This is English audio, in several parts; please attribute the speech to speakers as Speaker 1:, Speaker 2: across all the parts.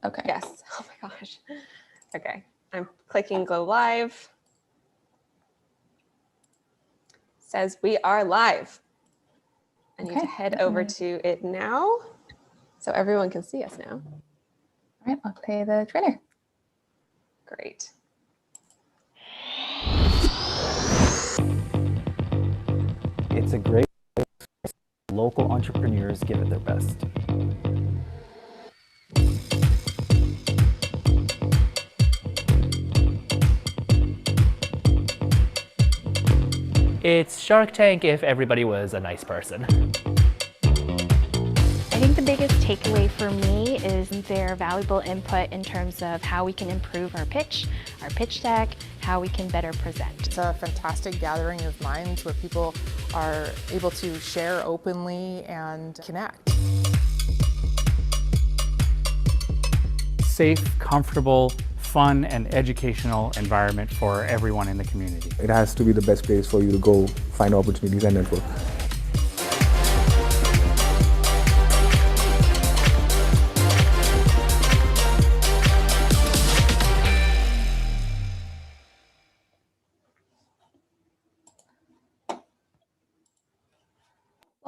Speaker 1: Okay.
Speaker 2: Yes. Oh my gosh. Okay. I'm clicking go live. Says we are live. I need to head over to it now so everyone can see us now.
Speaker 1: All right, I'll play the trailer.
Speaker 2: Great.
Speaker 3: It's a great place. Local entrepreneurs give it their best.
Speaker 4: It's Shark Tank if everybody was a nice person.
Speaker 5: I think the biggest takeaway for me is their valuable input in terms of how we can improve our pitch deck, how we can better present.
Speaker 6: It's a fantastic gathering of minds where people are able to share openly and connect.
Speaker 7: Safe, comfortable, fun, and educational environment for everyone in the community.
Speaker 8: It has to be the best place for you to go find opportunities and network.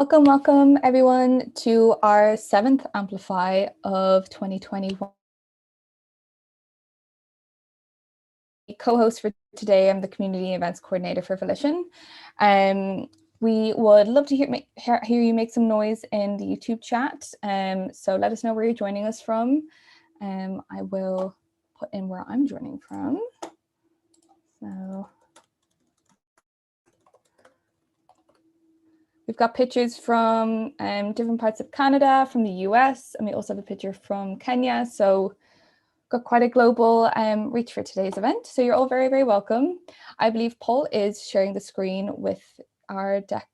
Speaker 1: Welcome everyone to our 7th Amplify of 2021. Co-host for today, I'm the Community Events Coordinator for Volition. We would love to hear you make some noise in the YouTube chat. So let us know where you're joining us from. I will put in where I'm joining from. So we've got pictures from different parts of Canada, from the US, and we also have a picture from Kenya. So got quite a global reach for today's event. So you're all very, very welcome. I believe Paul is sharing the screen with our deck.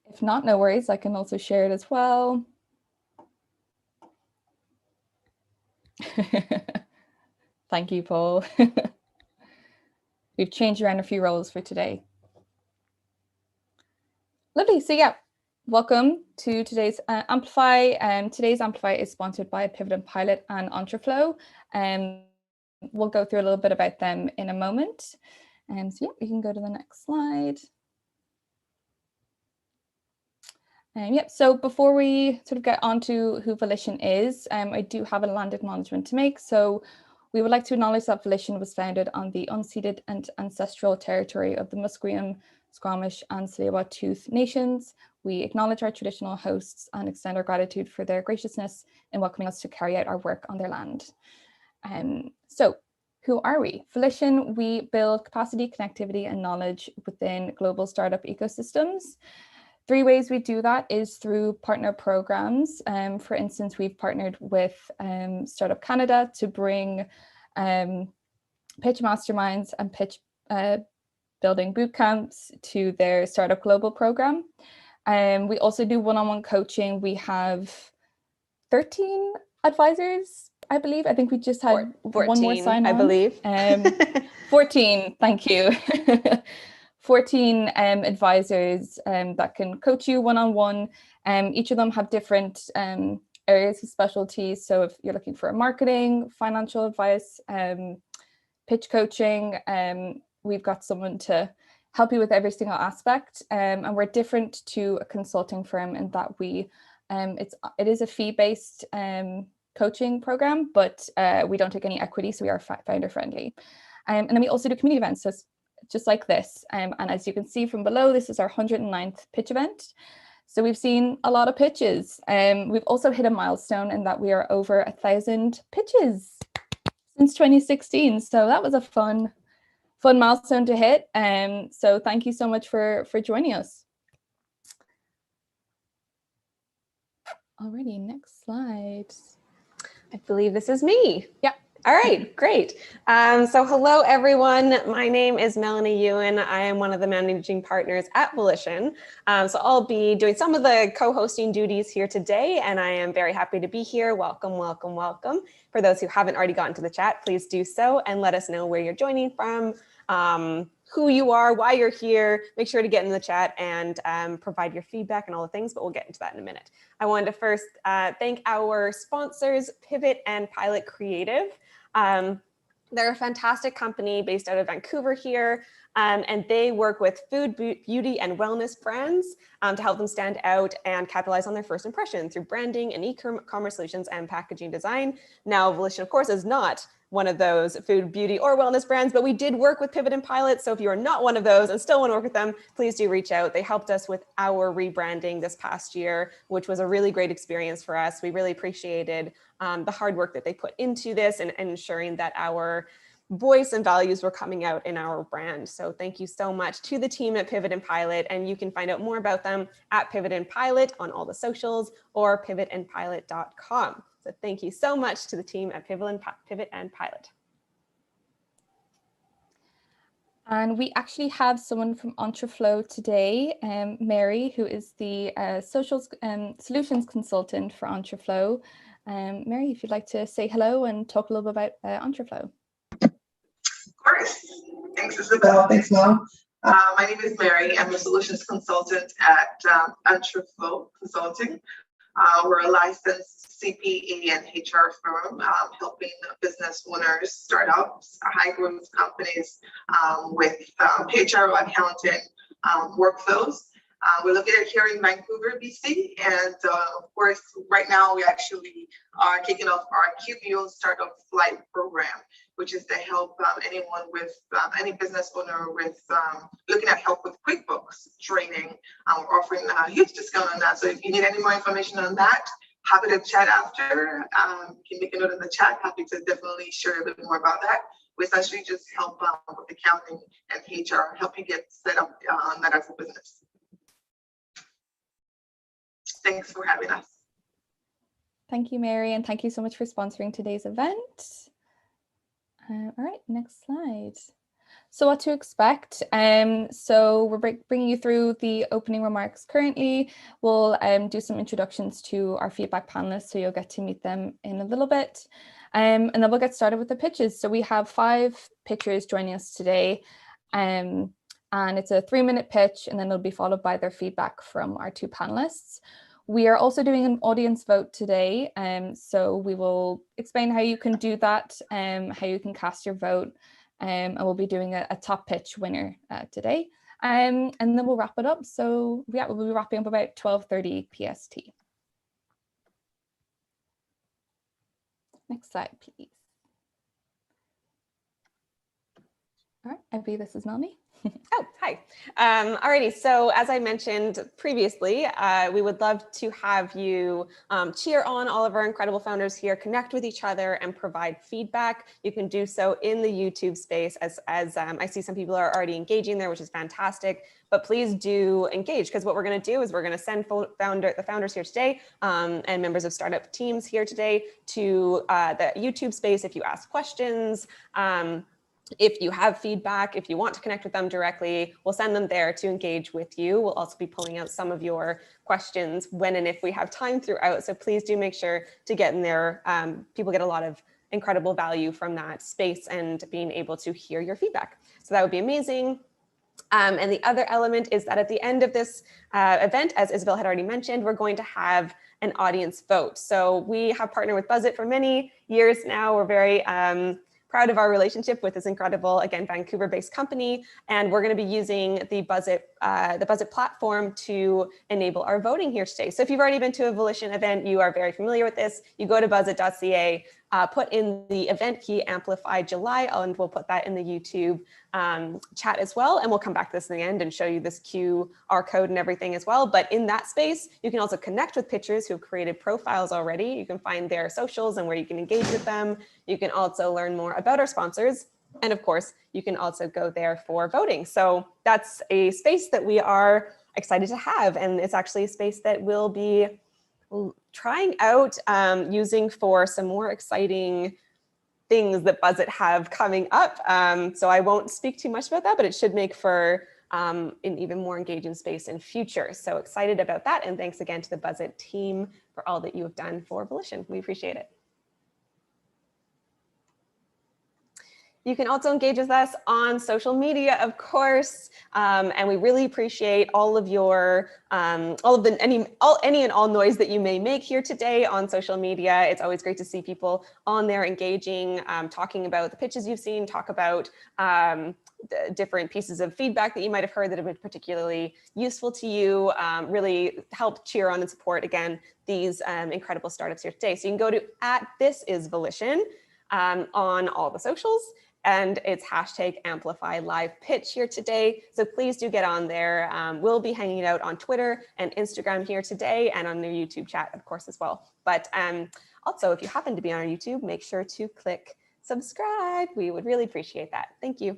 Speaker 1: If not, no worries. I can also share it as well. Thank you, Paul. We've changed around a few roles for today. Lovely. So yeah, welcome to today's Amplify. Today's Amplify is sponsored by Pivot and Pilot and Entreflow. We'll go through a little bit about them in a moment. So yeah, we can go to the next slide. Yep, so before we sort of get on to who Volition is, I do have a land acknowledgement to make. So we would like to acknowledge that Volition was founded on the unceded and ancestral territory of the Musqueam, Squamish and Tsleil-Waututh nations. We acknowledge our traditional hosts and extend our gratitude for their graciousness in welcoming us to carry out our work on their land. So who are we? Volition, we build capacity, connectivity and knowledge within global startup ecosystems. 3 ways we do that is through partner programs. For instance, we've partnered with Startup Canada to bring pitch masterminds and pitch building bootcamps to their Startup Global program. We also do one-on-one coaching. We have 13 advisors, I believe. I think we just had
Speaker 2: 14,
Speaker 1: one more sign on.
Speaker 2: I believe.
Speaker 1: 14, thank you. 14 advisors that can coach you one-on-one. Each of them have different areas of specialties. So if you're looking for marketing, financial advice, pitch coaching, we've got someone to help you with every single aspect. And we're different to a consulting firm in that it is a fee-based coaching program, but we don't take any equity, so we are founder friendly. And then we also do community events. So just like this. And as you can see from below, this is our 109th pitch event. So we've seen a lot of pitches. We've also hit a milestone in that we are over 1,000 pitches since 2016. So that was a fun milestone to hit. So thank you so much for joining us. Alrighty, next slide.
Speaker 2: I believe this is me.
Speaker 1: Yeah.
Speaker 2: All right, great. So hello, everyone. My name is Melanie Ewan. I am one of the managing partners at Volition. So I'll be doing some of the co-hosting duties here today, and I am very happy to be here. Welcome, welcome, welcome. For those who haven't already gotten to the chat, please do so and let us know where you're joining from, who you are, why you're here, make sure to get in the chat and provide your feedback and all the things, but we'll get into that in a minute. I wanted to first thank our sponsors, Pivot and Pilot Creative. They're a fantastic company based out of Vancouver here, and they work with food, beauty, and wellness brands to help them stand out and capitalize on their first impression through branding and e-commerce solutions and packaging design. Now, Volition, of course, is not one of those food, beauty, or wellness brands, but we did work with Pivot and Pilot. So if you are not one of those and still want to work with them, please do reach out. They helped us with our rebranding this past year, which was a really great experience for us. We really appreciated the hard work that they put into this and ensuring that our voice and values were coming out in our brand. So thank you so much to the team at Pivot and Pilot, and you can find out more about them at Pivot and Pilot on all the socials or pivotandpilot.com. So thank you so much to the team at Pivot and Pilot.
Speaker 1: And we actually have someone from Entreflow today, Mary, who is the socials solutions consultant for Entreflow. Mary, if you'd like to say hello and talk a little bit about Entreflow.
Speaker 9: Of course. Thanks, Isabel. Thanks, Mel. My name is Mary. I'm a solutions consultant at Amplify Consulting. We're a licensed CPE and HR firm helping business owners, startups, high growth companies with HR, accounting workflows. We're located here in Vancouver, BC, and of course, right now we actually are kicking off our QBO Startup Flight program, which is to help anyone with any business owner with looking at help with QuickBooks training. We're offering a huge discount on that. So if you need any more information on that, happy to chat after. You can make a note in the chat. Happy to definitely share a bit more about that. We essentially just help with accounting and HR, help you get set up on that as a business. Thanks for having us.
Speaker 1: Thank you, Mary, and thank you so much for sponsoring today's event. All right, next slide. So what to expect? So we're bringing you through the opening remarks currently. We'll do some introductions to our feedback panelists, so you'll get to meet them in a little bit. And then we'll get started with the pitches. So we have 5 pitchers joining us today. And it's a 3-minute pitch, and then it'll be followed by their feedback from our 2 panelists. We are also doing an audience vote today, so we will explain how you can do that, how you can cast your vote, and we'll be doing a top pitch winner today, and then we'll wrap it up. So yeah, we'll be wrapping up about 12:30 PST. Next slide, please. All right, I believe this is Melanie.
Speaker 2: Oh, hi. Alrighty, so as I mentioned previously, we would love to have you cheer on all of our incredible founders here, connect with each other, and provide feedback. You can do so in the YouTube space, as I see some people are already engaging there, which is fantastic. But please do engage, because what we're going to do is we're going to send the founders here today and members of startup teams here today to the YouTube space if you ask questions. If you have feedback, if you want to connect with them directly, we'll send them there to engage with you. We'll also be pulling out some of your questions when and if we have time throughout. So please do make sure to get in there. People get a lot of incredible value from that space and being able to hear your feedback. So that would be amazing. And the other element is that at the end of this event, as Isabel had already mentioned, we're going to have an audience vote. So we have partnered with Buzzit for many years now. We're very proud of our relationship with this incredible, again, Vancouver-based company, and we're going to be using the Buzzit platform to enable our voting here today. So if you've already been to a Volition event, you are very familiar with this. You go to buzzit.ca, put in the event key Amplify July, and we'll put that in the YouTube chat as well. And we'll come back to this in the end and show you this QR code and everything as well. But in that space, you can also connect with pitchers who have created profiles already. You can find their socials and where you can engage with them. You can also learn more about our sponsors. And of course, you can also go there for voting. So that's a space that we are excited to have. And it's actually a space that we'll be trying out using for some more exciting things that Buzzit have coming up. So I won't speak too much about that, but it should make for an even more engaging space in future. So excited about that. And thanks again to the Buzzit team for all that you have done for Volition. We appreciate it. You can also engage with us on social media, of course, and we really appreciate all of your, any and all noise that you may make here today on social media. It's always great to see people on there engaging, talking about the pitches you've seen, talk about the different pieces of feedback that you might have heard that have been particularly useful to you. Really help cheer on and support, again, these incredible startups here today. So you can go to @thisisvolition on all the socials. And it's #Amplify Live Pitch here today. So please do get on there. We'll be hanging out on Twitter and Instagram here today, and on their YouTube chat, of course, as well. But also, if you happen to be on our YouTube, make sure to click subscribe. We would really appreciate that. Thank you.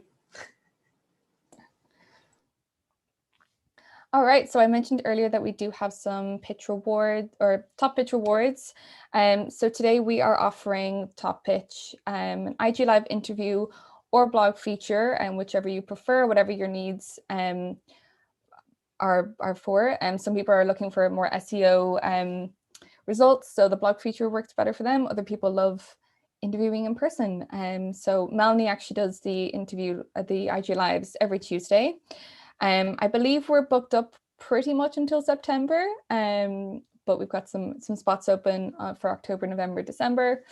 Speaker 1: All right, so I mentioned earlier that we do have some pitch reward or top pitch rewards. So today we are offering top pitch, an IG Live interview or blog feature, and whichever you prefer, whatever your needs are for. Some people are looking for more SEO results, so the blog feature works better for them. Other people love interviewing in person. So Melanie actually does the interview at the IG Lives every Tuesday. I believe we're booked up pretty much until September, but we've got some spots open for October, November, December.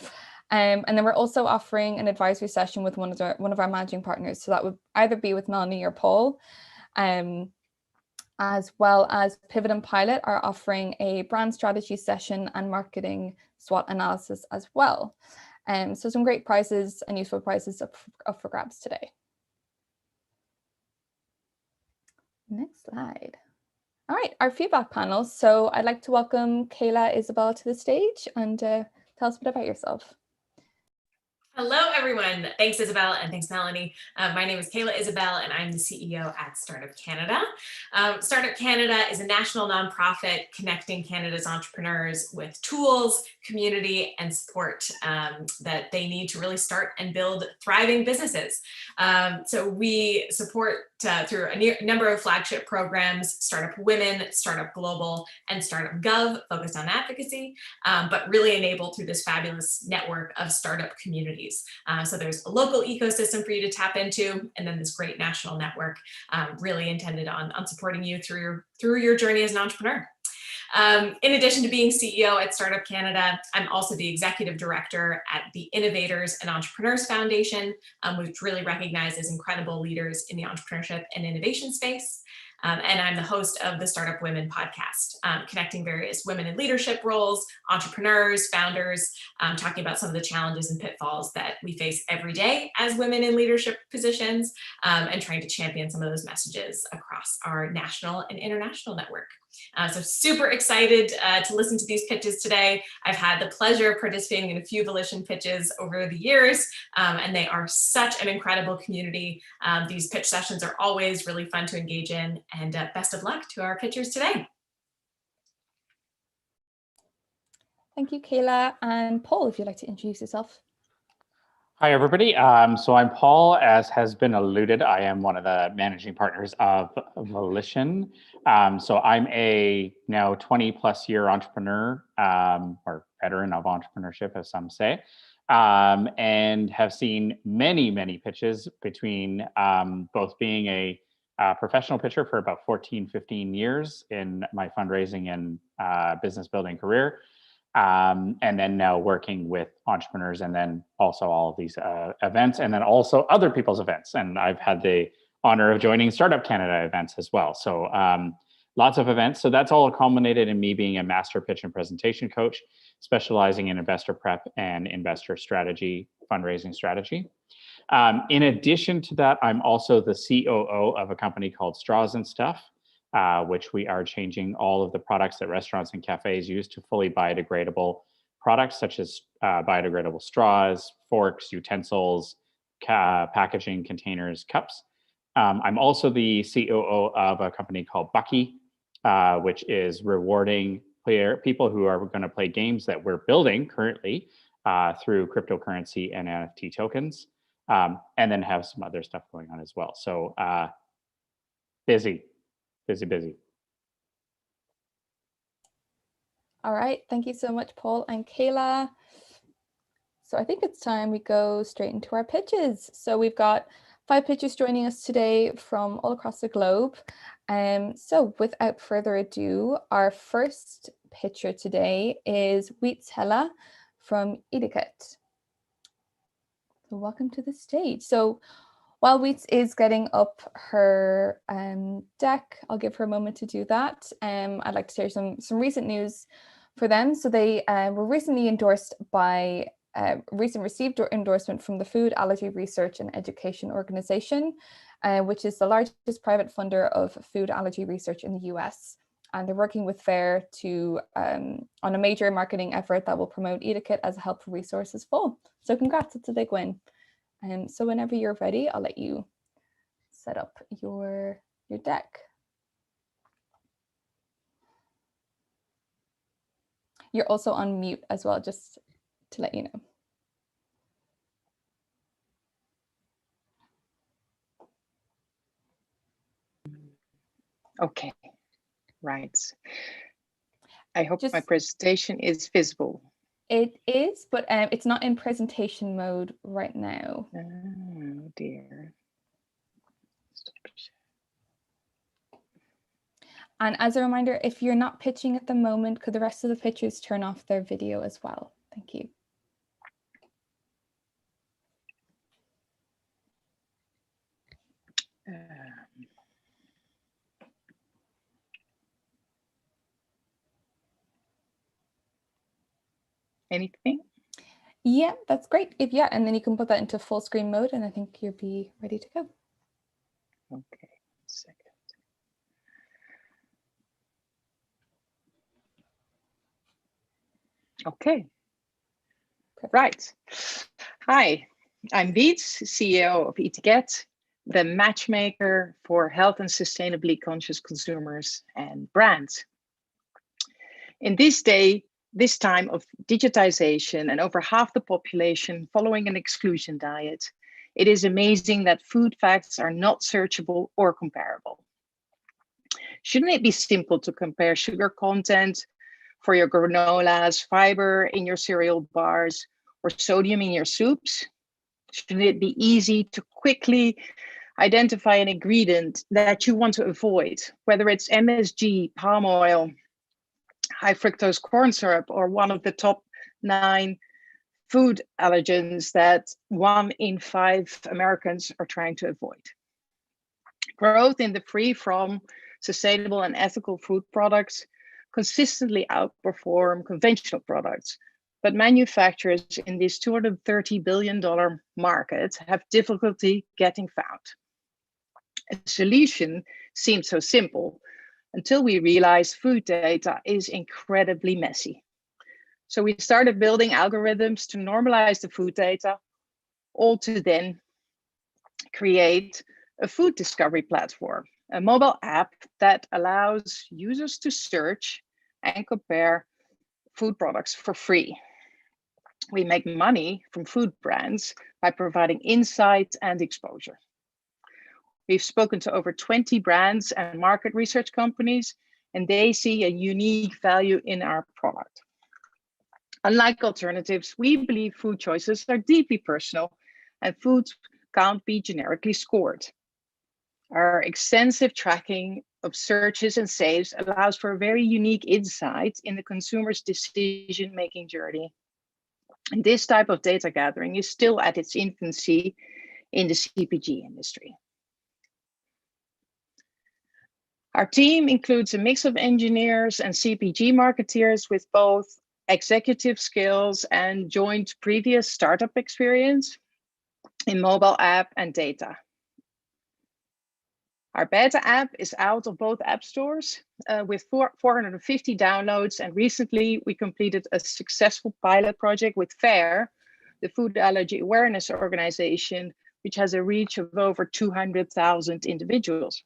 Speaker 1: And then we're also offering an advisory session with one of our managing partners. So that would either be with Melanie or Paul, as well as Pivot and Pilot are offering a brand strategy session and marketing SWOT analysis as well. So some great prizes and useful prizes up for grabs today. Next slide. All right, our feedback panel. So I'd like to welcome Kayla Isabel to the stage and tell us a bit about yourself.
Speaker 10: Hello, everyone. Thanks, Isabel, and thanks, Melanie. My name is Kayla Isabel, and I'm the CEO at Startup Canada. Startup Canada is a national nonprofit connecting Canada's entrepreneurs with tools, community, and support that they need to really start and build thriving businesses. So we support through a number of flagship programs: Startup Women, Startup Global, and Startup Gov, focused on advocacy, but really enabled through this fabulous network of startup communities. So there's a local ecosystem for you to tap into, and then this great national network really intended on supporting you through your journey as an entrepreneur. In addition to being CEO at Startup Canada, I'm also the executive director at the Innovators and Entrepreneurs Foundation, which really recognizes incredible leaders in the entrepreneurship and innovation space. And I'm the host of the Startup Women podcast, connecting various women in leadership roles, entrepreneurs, founders, talking about some of the challenges and pitfalls that we face every day as women in leadership positions, and trying to champion some of those messages across our national and international network. So super excited to listen to these pitches today. I've had the pleasure of participating in a few Volition pitches over the years, and they are such an incredible community. These pitch sessions are always really fun to engage in, and best of luck to our pitchers today.
Speaker 1: Thank you, Kayla. And Paul, if you'd like to introduce yourself.
Speaker 7: Hi, everybody. So I'm Paul. As has been alluded, I am one of the managing partners of Volition. So I'm a now 20+ year entrepreneur, or veteran of entrepreneurship, as some say, and have seen many pitches between both being a professional pitcher for about 14-15 years in my fundraising and business building career, and then now working with entrepreneurs, and then also all of these events, and then also other people's events. And I've had the honor of joining Startup Canada events as well. So lots of events. So that's all culminated in me being a master pitch and presentation coach, specializing in investor prep and investor strategy, fundraising strategy. In addition to that, I'm also the COO of a company called Straws and Stuff, which we are changing all of the products that restaurants and cafes use to fully biodegradable products, such as biodegradable straws, forks, utensils, packaging, containers, cups. I'm also the COO of a company called Bucky, which is rewarding people who are going to play games that we're building currently through cryptocurrency and NFT tokens, and then have some other stuff going on as well. So busy.
Speaker 1: All right, thank you so much, Paul and Kayla. So I think it's time we go straight into our pitches. So we've got 5 pitchers joining us today from all across the globe. So without further ado, our first pitcher today is Wietshella from Etiquette. So welcome to the stage. So while Wheats is getting up her deck, I'll give her a moment to do that. I'd like to share some recent news for them. So they were recently endorsed by, received endorsement from the Food Allergy Research and Education Organization, which is the largest private funder of food allergy research in the US. And they're working with FAIR to on a major marketing effort that will promote Etiquette as a helpful resource this fall. So congrats, it's a big win. So whenever you're ready, I'll let you set up your deck. You're also on mute as well, just to let you know.
Speaker 11: Okay, right. I hope my presentation is visible.
Speaker 1: It is, but it's not in presentation mode right now.
Speaker 11: Oh dear.
Speaker 1: And as a reminder, if you're not pitching at the moment, could the rest of the pitchers turn off their video as well? Thank you.
Speaker 11: Anything?
Speaker 1: Yeah, that's great. And then you can put that into full screen mode, and I think you'll be ready to go.
Speaker 11: Okay, 1 second. Okay. Right. Hi, I'm Wiets, CEO of Etiquette, the matchmaker for health and sustainably conscious consumers and brands. In this time of digitization and over half the population following an exclusion diet, it is amazing that food facts are not searchable or comparable. Shouldn't it be simple to compare sugar content for your granolas, fiber in your cereal bars, or sodium in your soups? Shouldn't it be easy to quickly identify an ingredient that you want to avoid, whether it's MSG, palm oil, high fructose corn syrup, or one of the top 9 food allergens that 1 in 5 Americans are trying to avoid? Growth in the free from sustainable and ethical food products consistently outperform conventional products, but manufacturers in this $230 billion market have difficulty getting found. A solution seems so simple until we realize food data is incredibly messy. So we started building algorithms to normalize the food data, all to then create a food discovery platform, a mobile app that allows users to search and compare food products for free. We make money from food brands by providing insight and exposure. We've spoken to over 20 brands and market research companies, and they see a unique value in our product. Unlike alternatives, we believe food choices are deeply personal and foods can't be generically scored. Our extensive tracking of searches and saves allows for a very unique insight in the consumer's decision-making journey. And this type of data gathering is still at its infancy in the CPG industry. Our team includes a mix of engineers and CPG marketeers with both executive skills and joint previous startup experience in mobile app and data. Our beta app is out of both app stores with 450 downloads, and recently we completed a successful pilot project with FAIR, the Food Allergy Awareness Organization, which has a reach of over 200,000 individuals.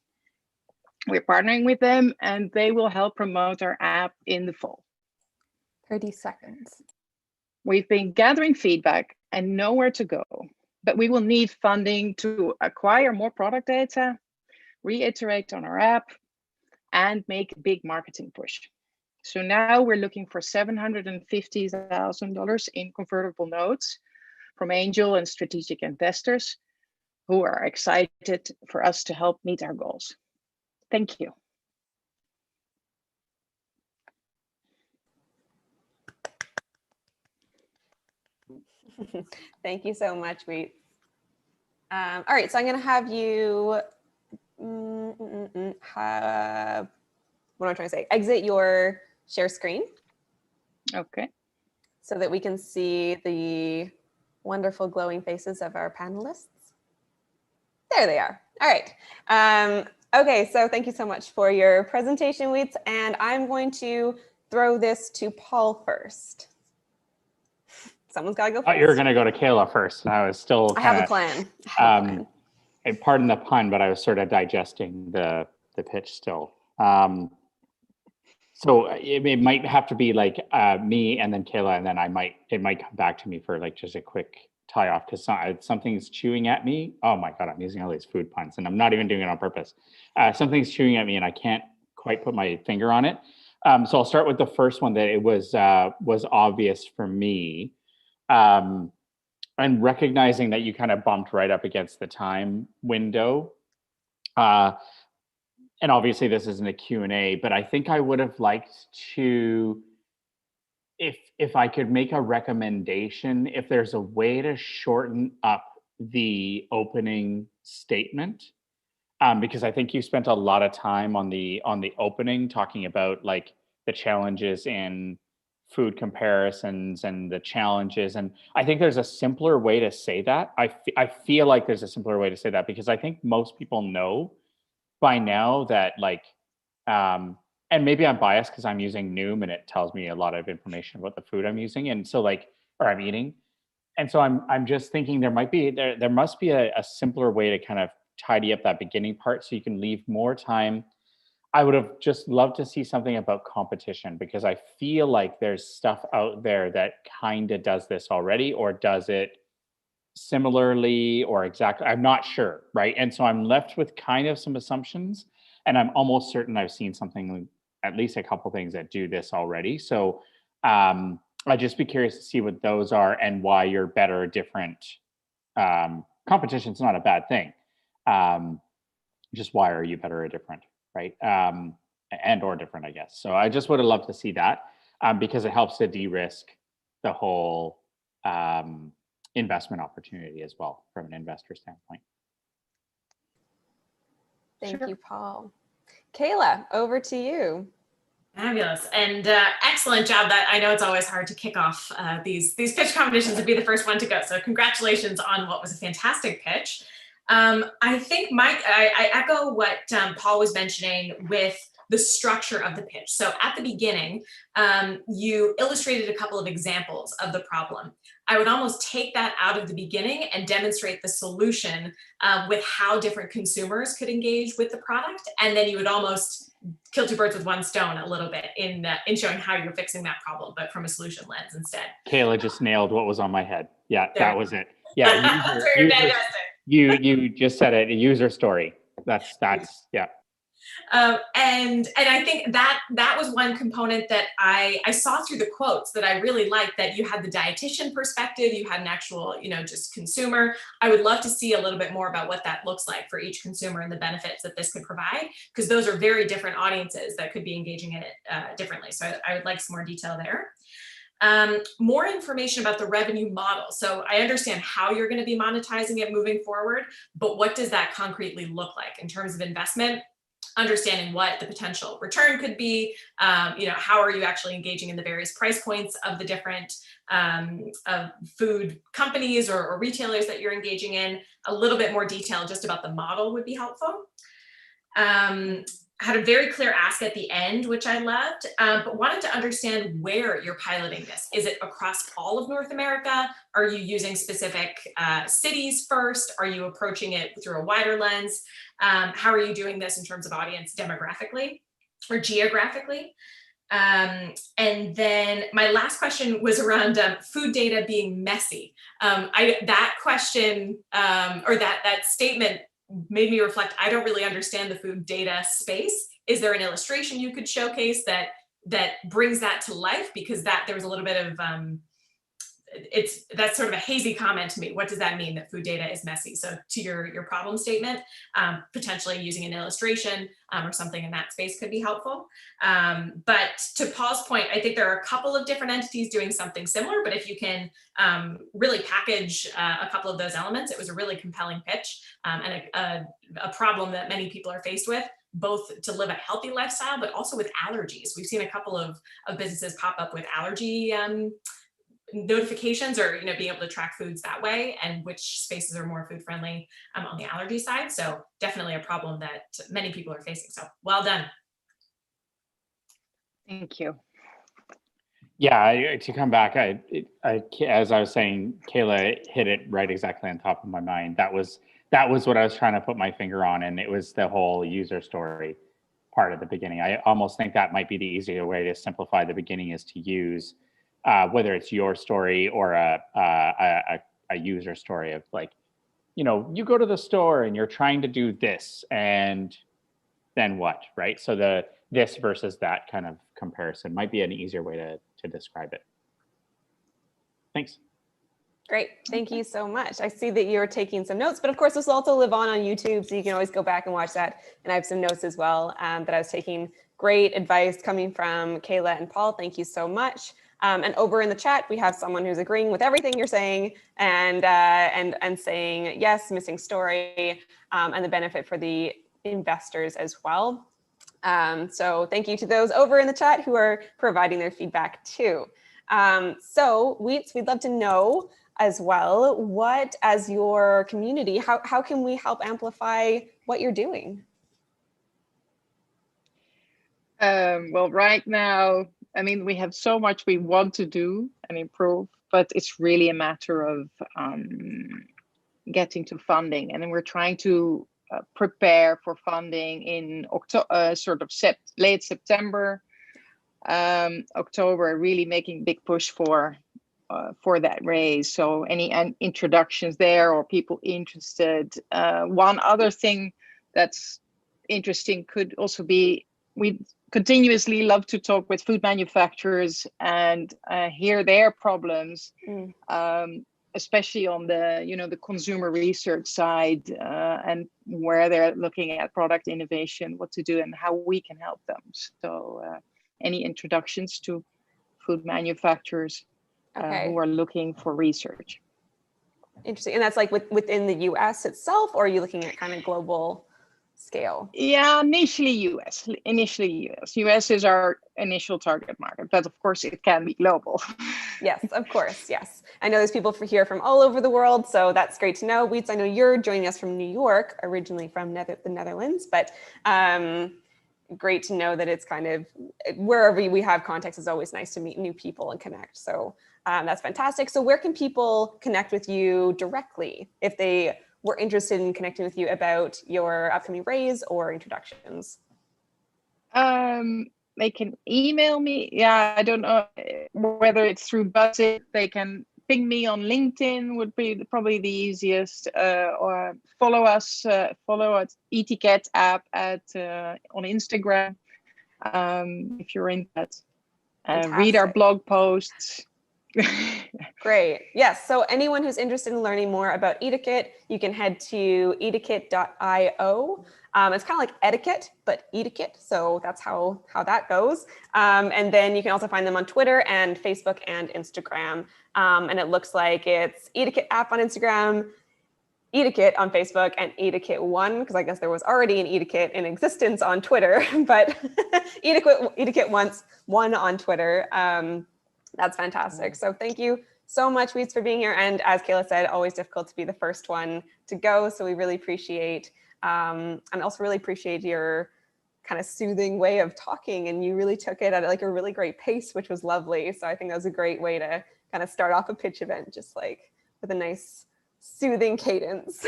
Speaker 11: We're partnering with them and they will help promote our app in the fall.
Speaker 1: 30 seconds.
Speaker 11: We've been gathering feedback and know where to go, but we will need funding to acquire more product data, reiterate on our app, and make a big marketing push. So now we're looking for $750,000 in convertible notes from angel and strategic investors who are excited for us to help meet our goals. Thank you.
Speaker 2: Thank you so much, Reet. All right, so I'm going to have you, what am I trying to say? Exit your share screen.
Speaker 11: Okay.
Speaker 2: So that we can see the wonderful glowing faces of our panelists. There they are. All right. Okay, so thank you so much for your presentation, Weets. And I'm going to throw this to Paul first. Someone's got to go first.
Speaker 7: I thought you were going to go to Kayla first. And I was still
Speaker 2: I have a plan.
Speaker 7: And pardon the pun, but I was sort of digesting the pitch still. So it might have to be like me and then Kayla, and then it might come back to me for like just a quick tie off because something's chewing at me. Oh my God, I'm using all these food puns and I'm not even doing it on purpose. Something's chewing at me and I can't quite put my finger on it. So I'll start with the first one that it was obvious for me. And recognizing that you kind of bumped right up against the time window. And obviously this isn't a Q&A, but I think I would have liked to, if I could make a recommendation, if there's a way to shorten up the opening statement, because I think you spent a lot of time on the opening talking about like the challenges in food comparisons and the challenges. And I think there's a simpler way to say that. I feel like there's a simpler way to say that because I think most people know by now that like, and maybe I'm biased because I'm using Noom and it tells me a lot of information about the food I'm using. And so like, or I'm eating. And so I'm just thinking there must be a simpler way to kind of tidy up that beginning part so you can leave more time. I would have just loved to see something about competition because I feel like there's stuff out there that kind of does this already or does it similarly or exactly, I'm not sure, right? And so I'm left with kind of some assumptions and I'm almost certain I've seen something, at least a couple things that do this already. So I'd just be curious to see what those are and why you're better or different. Competition's not a bad thing. Just why are you better or different, right? And or different, I guess. So I just would have loved to see that because it helps to de-risk the whole investment opportunity as well from an investor standpoint.
Speaker 2: Thank you, Paul. Kayla, over to you.
Speaker 10: Fabulous and excellent job. That I know it's always hard to kick off these pitch competitions and be the first one to go. So congratulations on what was a fantastic pitch. I think, Mike, I echo what Paul was mentioning with the structure of the pitch. So at the beginning, you illustrated a couple of examples of the problem. I would almost take that out of the beginning and demonstrate the solution with how different consumers could engage with the product. And then you would almost kill two birds with one stone a little bit in showing how you're fixing that problem, but from a solution lens instead.
Speaker 7: Kayla just nailed what was on my head. Yeah,
Speaker 10: there.
Speaker 7: That was it. Yeah, you just said it, a user story. That's yeah.
Speaker 10: And I think that was one component that I saw through the quotes that I really liked, that you had the dietitian perspective, you had an actual, just consumer. I would love to see a little bit more about what that looks like for each consumer and the benefits that this could provide, because those are very different audiences that could be engaging in it differently. So I would like some more detail there. More information about the revenue model. So I understand how you're going to be monetizing it moving forward, but what does that concretely look like in terms of investment? Understanding what the potential return could be, how are you actually engaging in the various price points of the different food companies or retailers that you're engaging in. A little bit more detail just about the model would be helpful. Had a very clear ask at the end, which I loved, but wanted to understand where you're piloting this. Is it across all of North America? Are you using specific cities first? Are you approaching it through a wider lens? How are you doing this in terms of audience demographically or geographically? And then my last question was around food data being messy. That question or that statement made me reflect, I don't really understand the food data space. Is there an illustration you could showcase that brings that to life? Because there was a little bit of that's sort of a hazy comment to me. What does that mean, that food data is messy? So to your problem statement, potentially using an illustration or something in that space could be helpful. But to Paul's point, I think there are a couple of different entities doing something similar, but if you can really package a couple of those elements, it was a really compelling pitch and a problem that many people are faced with, both to live a healthy lifestyle, but also with allergies. We've seen a couple of businesses pop up with allergy notifications, or being able to track foods that way, and which spaces are more food friendly on the allergy side. So definitely a problem that many people are facing. So well done.
Speaker 11: Thank you.
Speaker 7: Yeah, to come back, as I was saying, Kayla hit it right exactly on top of my mind. That was what I was trying to put my finger on, and it was the whole user story part at the beginning. I almost think that might be the easier way to simplify the beginning, is to use whether it's your story or a user story of, like, you go to the store and you're trying to do this, and then what, right? So the this versus that kind of comparison might be an easier way to describe it. Thanks.
Speaker 2: Great, thank you so much. I see that you're taking some notes, but of course this will also live on YouTube, so you can always go back and watch that. And I have some notes as well that I was taking. Great advice coming from Kayla and Paul. Thank you so much. And over in the chat, we have someone who's agreeing with everything you're saying and saying yes, missing story, and the benefit for the investors as well. So thank you to those over in the chat who are providing their feedback too. So we'd love to know as well, what, as your community, how can we help amplify what you're doing?
Speaker 11: Well, right now, I mean, we have so much we want to do and improve, but it's really a matter of getting to funding. And then we're trying to prepare for funding in October, late September, October, really making a big push for that raise. So any introductions there or people interested. One other thing that's interesting could also be, we continuously love to talk with food manufacturers and hear their problems, especially on the consumer research side, and where they're looking at product innovation, what to do and how we can help them. So any introductions to food manufacturers who are looking for research.
Speaker 2: Interesting. And that's like within the US itself, or are you looking at kind of global scale?
Speaker 11: Yeah, initially US. US is our initial target market, but of course it can be global.
Speaker 2: Yes, of course. Yes. I know there's people here from all over the world, so that's great to know. Weeds, I know you're joining us from New York, originally from the Netherlands, but great to know that it's kind of wherever we have context, is always nice to meet new people and connect. So that's fantastic. So where can people connect with you directly if they were interested in connecting with you about your upcoming raise or introductions?
Speaker 11: They can email me. Yeah, I don't know whether it's through Buzzit. They can ping me on LinkedIn, would be probably the easiest, or follow us at ETCAT app on Instagram, if you're in that. Read our blog posts.
Speaker 2: Great. Yes. So anyone who's interested in learning more about Etiquette, you can head to etiquette.io. It's kind of like etiquette, but etiquette. So that's how that goes. And then you can also find them on Twitter and Facebook and Instagram. And it looks like it's Etiquette app on Instagram, Etiquette on Facebook, and Etiquette One, because I guess there was already an Etiquette in existence on Twitter, but Etiquette One on Twitter. That's fantastic. So thank you so much, Weeds, for being here. And as Kayla said, always difficult to be the first one to go. So we really appreciate, and also really appreciate your kind of soothing way of talking. And you really took it at like a really great pace, which was lovely. So I think that was a great way to kind of start off a pitch event, just like with a nice soothing cadence.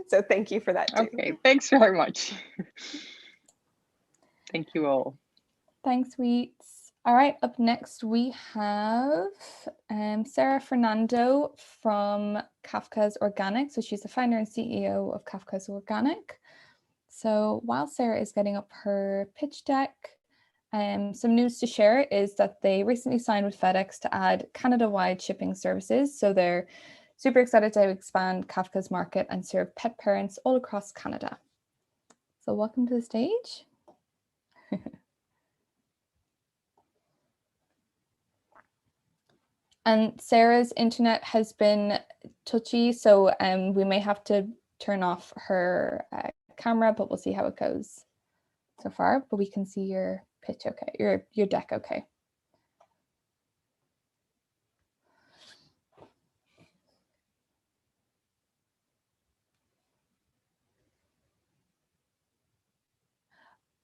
Speaker 2: So thank you for that too.
Speaker 11: Okay, thanks very much. Thank you all.
Speaker 1: Thanks, Weeds. All right, up next we have Sarah Fernando from Kafka's Organic. So she's the founder and CEO of Kafka's Organic. So while Sarah is getting up her pitch deck, Some news to share is that they recently signed with FedEx to add Canada-wide shipping services. So they're super excited to expand Kafka's market and serve pet parents all across Canada. So welcome to the stage. And Sarah's internet has been touchy, so we may have to turn off her camera, but we'll see how it goes so far. But we can see your pitch okay, your deck okay.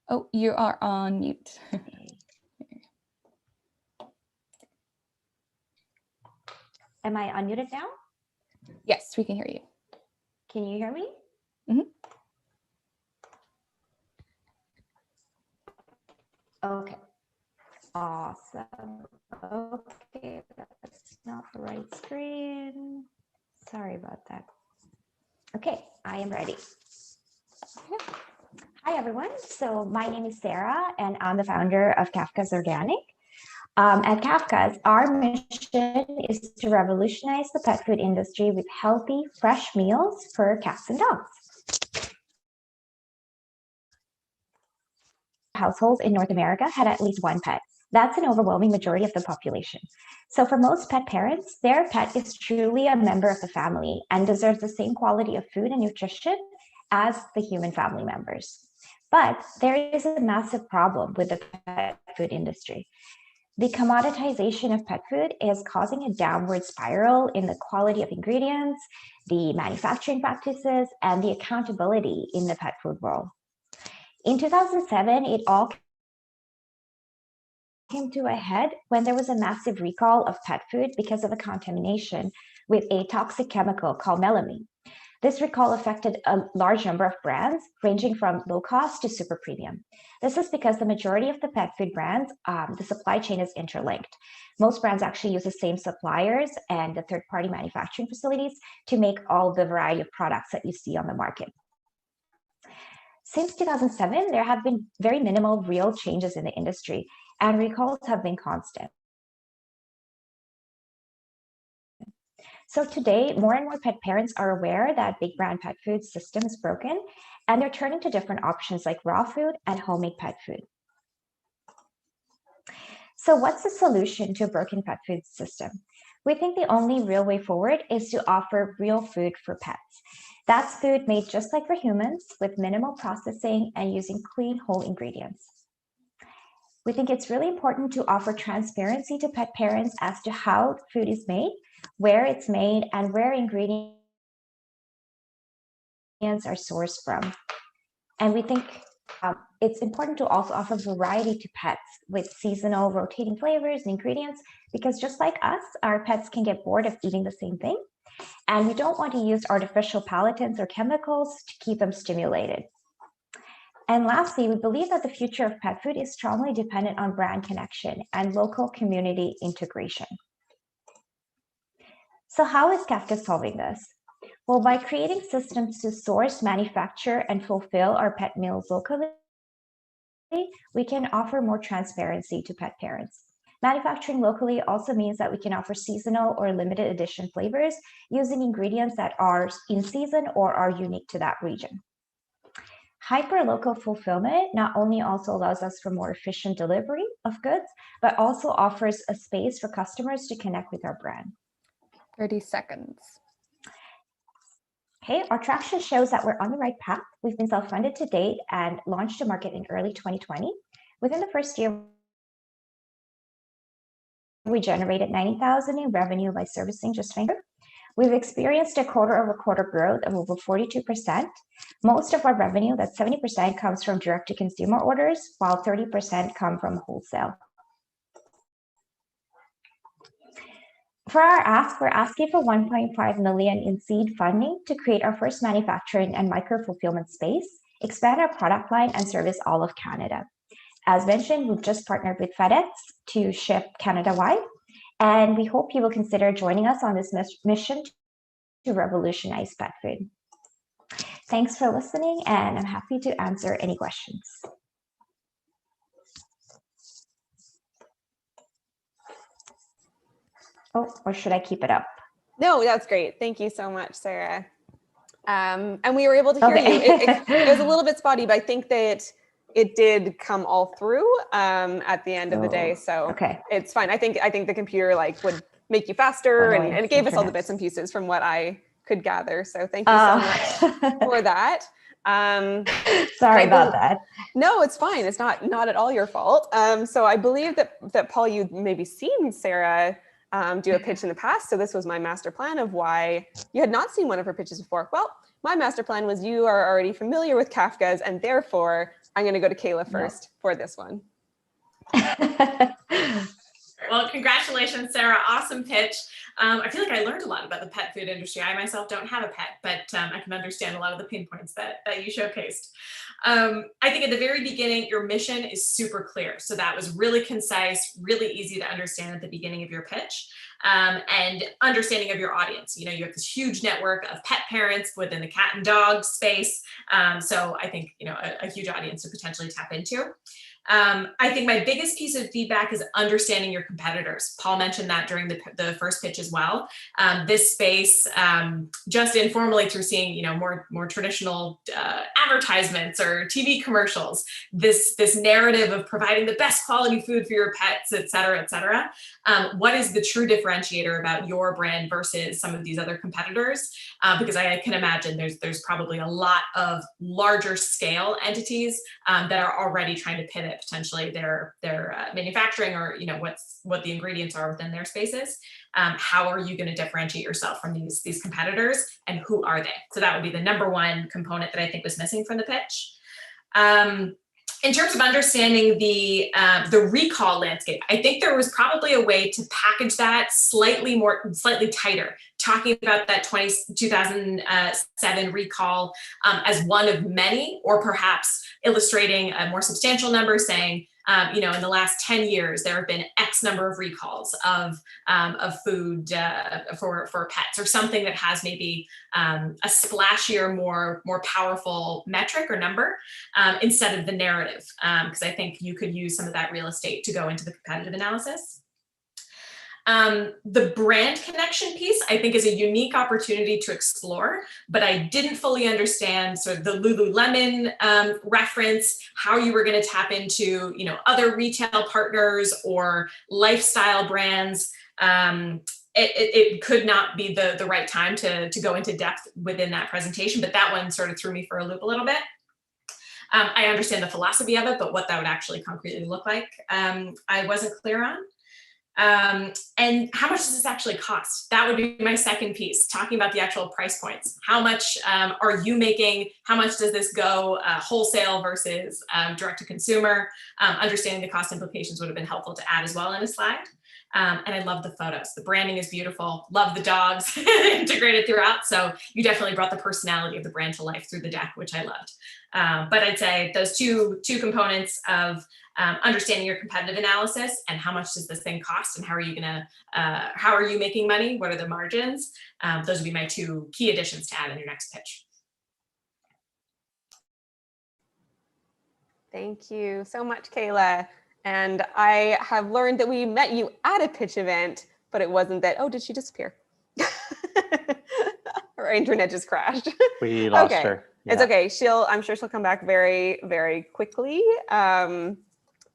Speaker 1: Oh, you are on mute.
Speaker 12: Am I unmuted now?
Speaker 1: Yes, we can hear you.
Speaker 12: Can you hear me?
Speaker 1: Mm-hmm.
Speaker 12: Okay. Awesome. Okay, that's not the right screen. Sorry about that. Okay, I am ready. Hi, everyone. So my name is Sarah, and I'm the founder of Kafka's Organic. At Kafka's, our mission is to revolutionize the pet food industry with healthy, fresh meals for cats and dogs. Households in North America had at least one pet. That's an overwhelming majority of the population. So for most pet parents, their pet is truly a member of the family and deserves the same quality of food and nutrition as the human family members. But there is a massive problem with the pet food industry. The commoditization of pet food is causing a downward spiral in the quality of ingredients, the manufacturing practices, and the accountability in the pet food world. In 2007, it all came to a head when there was a massive recall of pet food because of a contamination with a toxic chemical called melamine. This recall affected a large number of brands, ranging from low cost to super premium. This is because the majority of the pet food brands, the supply chain is interlinked. Most brands actually use the same suppliers and the third-party manufacturing facilities to make all the variety of products that you see on the market. Since 2007, there have been very minimal real changes in the industry, and recalls have been constant. So today, more and more pet parents are aware that big brand pet food system is broken, and they're turning to different options like raw food and homemade pet food. So what's the solution to a broken pet food system? We think the only real way forward is to offer real food for pets. That's food made just like for humans, with minimal processing and using clean, whole ingredients. We think it's really important to offer transparency to pet parents as to how food is made, where it's made, and where ingredients are sourced from. And we think it's important to also offer variety to pets with seasonal rotating flavors and ingredients, because just like us, our pets can get bored of eating the same thing. And we don't want to use artificial palatants or chemicals to keep them stimulated. And lastly, we believe that the future of pet food is strongly dependent on brand connection and local community integration. So how is Kafka solving this? Well, by creating systems to source, manufacture, and fulfill our pet meals locally, we can offer more transparency to pet parents. Manufacturing locally also means that we can offer seasonal or limited edition flavors using ingredients that are in season or are unique to that region. Hyper-local fulfillment not only also allows us for more efficient delivery of goods, but also offers a space for customers to connect with our brand.
Speaker 1: 30 seconds.
Speaker 12: Okay, our traction shows that we're on the right path. We've been self-funded to date and launched to market in early 2020. Within the first year, we generated $90,000 in revenue by servicing just Finger. We've experienced a quarter-over-quarter growth of over 42%. Most of our revenue, that's 70%, comes from direct-to-consumer orders, while 30% come from wholesale. For our ask, we're asking for $1.5 million in seed funding to create our first manufacturing and micro-fulfillment space, expand our product line, and service all of Canada. As mentioned, we've just partnered with FedEx to ship Canada-wide, and we hope you will consider joining us on this mission to revolutionize pet food. Thanks for listening, and I'm happy to answer any questions. Oh, or should I keep it up?
Speaker 2: No, that's great. Thank you so much, Sarah. And we were able to hear you. It was a little bit spotty, but I think that it did come all through at the end of the day. So it's fine. I think the computer would make you faster, and it gave us all the bits and pieces from what I could gather. So thank you so much for that.
Speaker 12: Sorry about that.
Speaker 2: No, it's fine. It's not at all your fault. So I believe that Paul, you'd maybe seen Sarah do a pitch in the past. So this was my master plan of why you had not seen one of her pitches before. Well, my master plan was you are already familiar with Kafka's, and therefore I'm going to go to Kayla first for this one.
Speaker 10: Well, congratulations, Sarah. Awesome pitch. I feel like I learned a lot about the pet food industry. I myself don't have a pet, but I can understand a lot of the pain points that you showcased. I think at the very beginning, your mission is super clear. So that was really concise, really easy to understand at the beginning of your pitch, and understanding of your audience. You have this huge network of pet parents within the cat and dog space. So I think, a huge audience to potentially tap into. I think my biggest piece of feedback is understanding your competitors. Paul mentioned that during the first pitch as well. This space, just informally through seeing, more traditional advertisements or TV commercials, this narrative of providing the best quality food for your pets, et cetera, et cetera. What is the true differentiator about your brand versus some of these other competitors? Because I can imagine there's probably a lot of larger scale entities that are already trying to pivot potentially their manufacturing or what the ingredients are within their spaces. How are you going to differentiate yourself from these competitors, and who are they? So that would be the number one component that I think was missing from the pitch. In terms of understanding the recall landscape, I think there was probably a way to package that slightly tighter, talking about that 2007 recall as one of many, or perhaps illustrating a more substantial number, saying, in the last 10 years, there have been X number of recalls of food for pets, or something that has maybe a splashier, more powerful metric or number instead of the narrative, because I think you could use some of that real estate to go into the competitive analysis. The brand connection piece, I think, is a unique opportunity to explore, but I didn't fully understand sort of the Lululemon reference, how you were going to tap into, other retail partners or lifestyle brands. It could not be the right time to go into depth within that presentation, but that one sort of threw me for a loop a little bit. I understand the philosophy of it, but what that would actually concretely look like, I wasn't clear on. And how much does this actually cost? That would be my second piece, talking about the actual price points. How much are you making? How much does this go wholesale versus direct to consumer? Understanding the cost implications would have been helpful to add as well in a slide. And I love the photos. The branding is beautiful. Love the dogs integrated throughout. So you definitely brought the personality of the brand to life through the deck, which I loved. But I'd say those two components of understanding your competitive analysis and how much does this thing cost, and how are you making money? What are the margins? Those would be my two key additions to add in your next pitch.
Speaker 2: Thank you so much, Kayla. And I have learned that we met you at a pitch event, but it wasn't that, oh, did she disappear? Her internet just crashed.
Speaker 7: We lost her. Yeah.
Speaker 2: It's okay. I'm sure she'll come back very, very quickly. And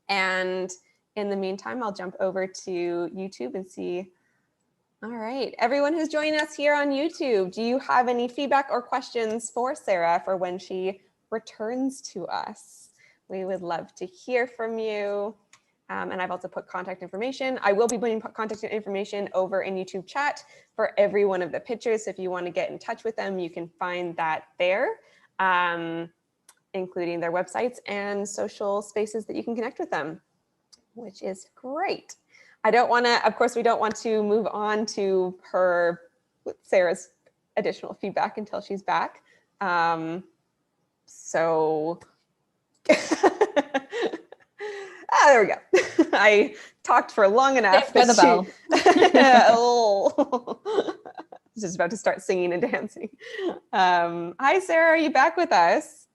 Speaker 2: in the meantime, I'll jump over to YouTube and see. All right, everyone who's joining us here on YouTube, do you have any feedback or questions for Sarah for when she returns to us? We would love to hear from you. And I've also put contact information. I will be putting contact information over in YouTube chat for every one of the pitchers. So if you want to get in touch with them, you can find that there, including their websites and social spaces that you can connect with them, which is great. I don't want to, of course, we don't want to move on to Sarah's additional feedback until she's back. There we go. I talked for long enough.
Speaker 1: For the bell.
Speaker 2: Just about to start singing and dancing. Hi, Sarah. Are you back with us?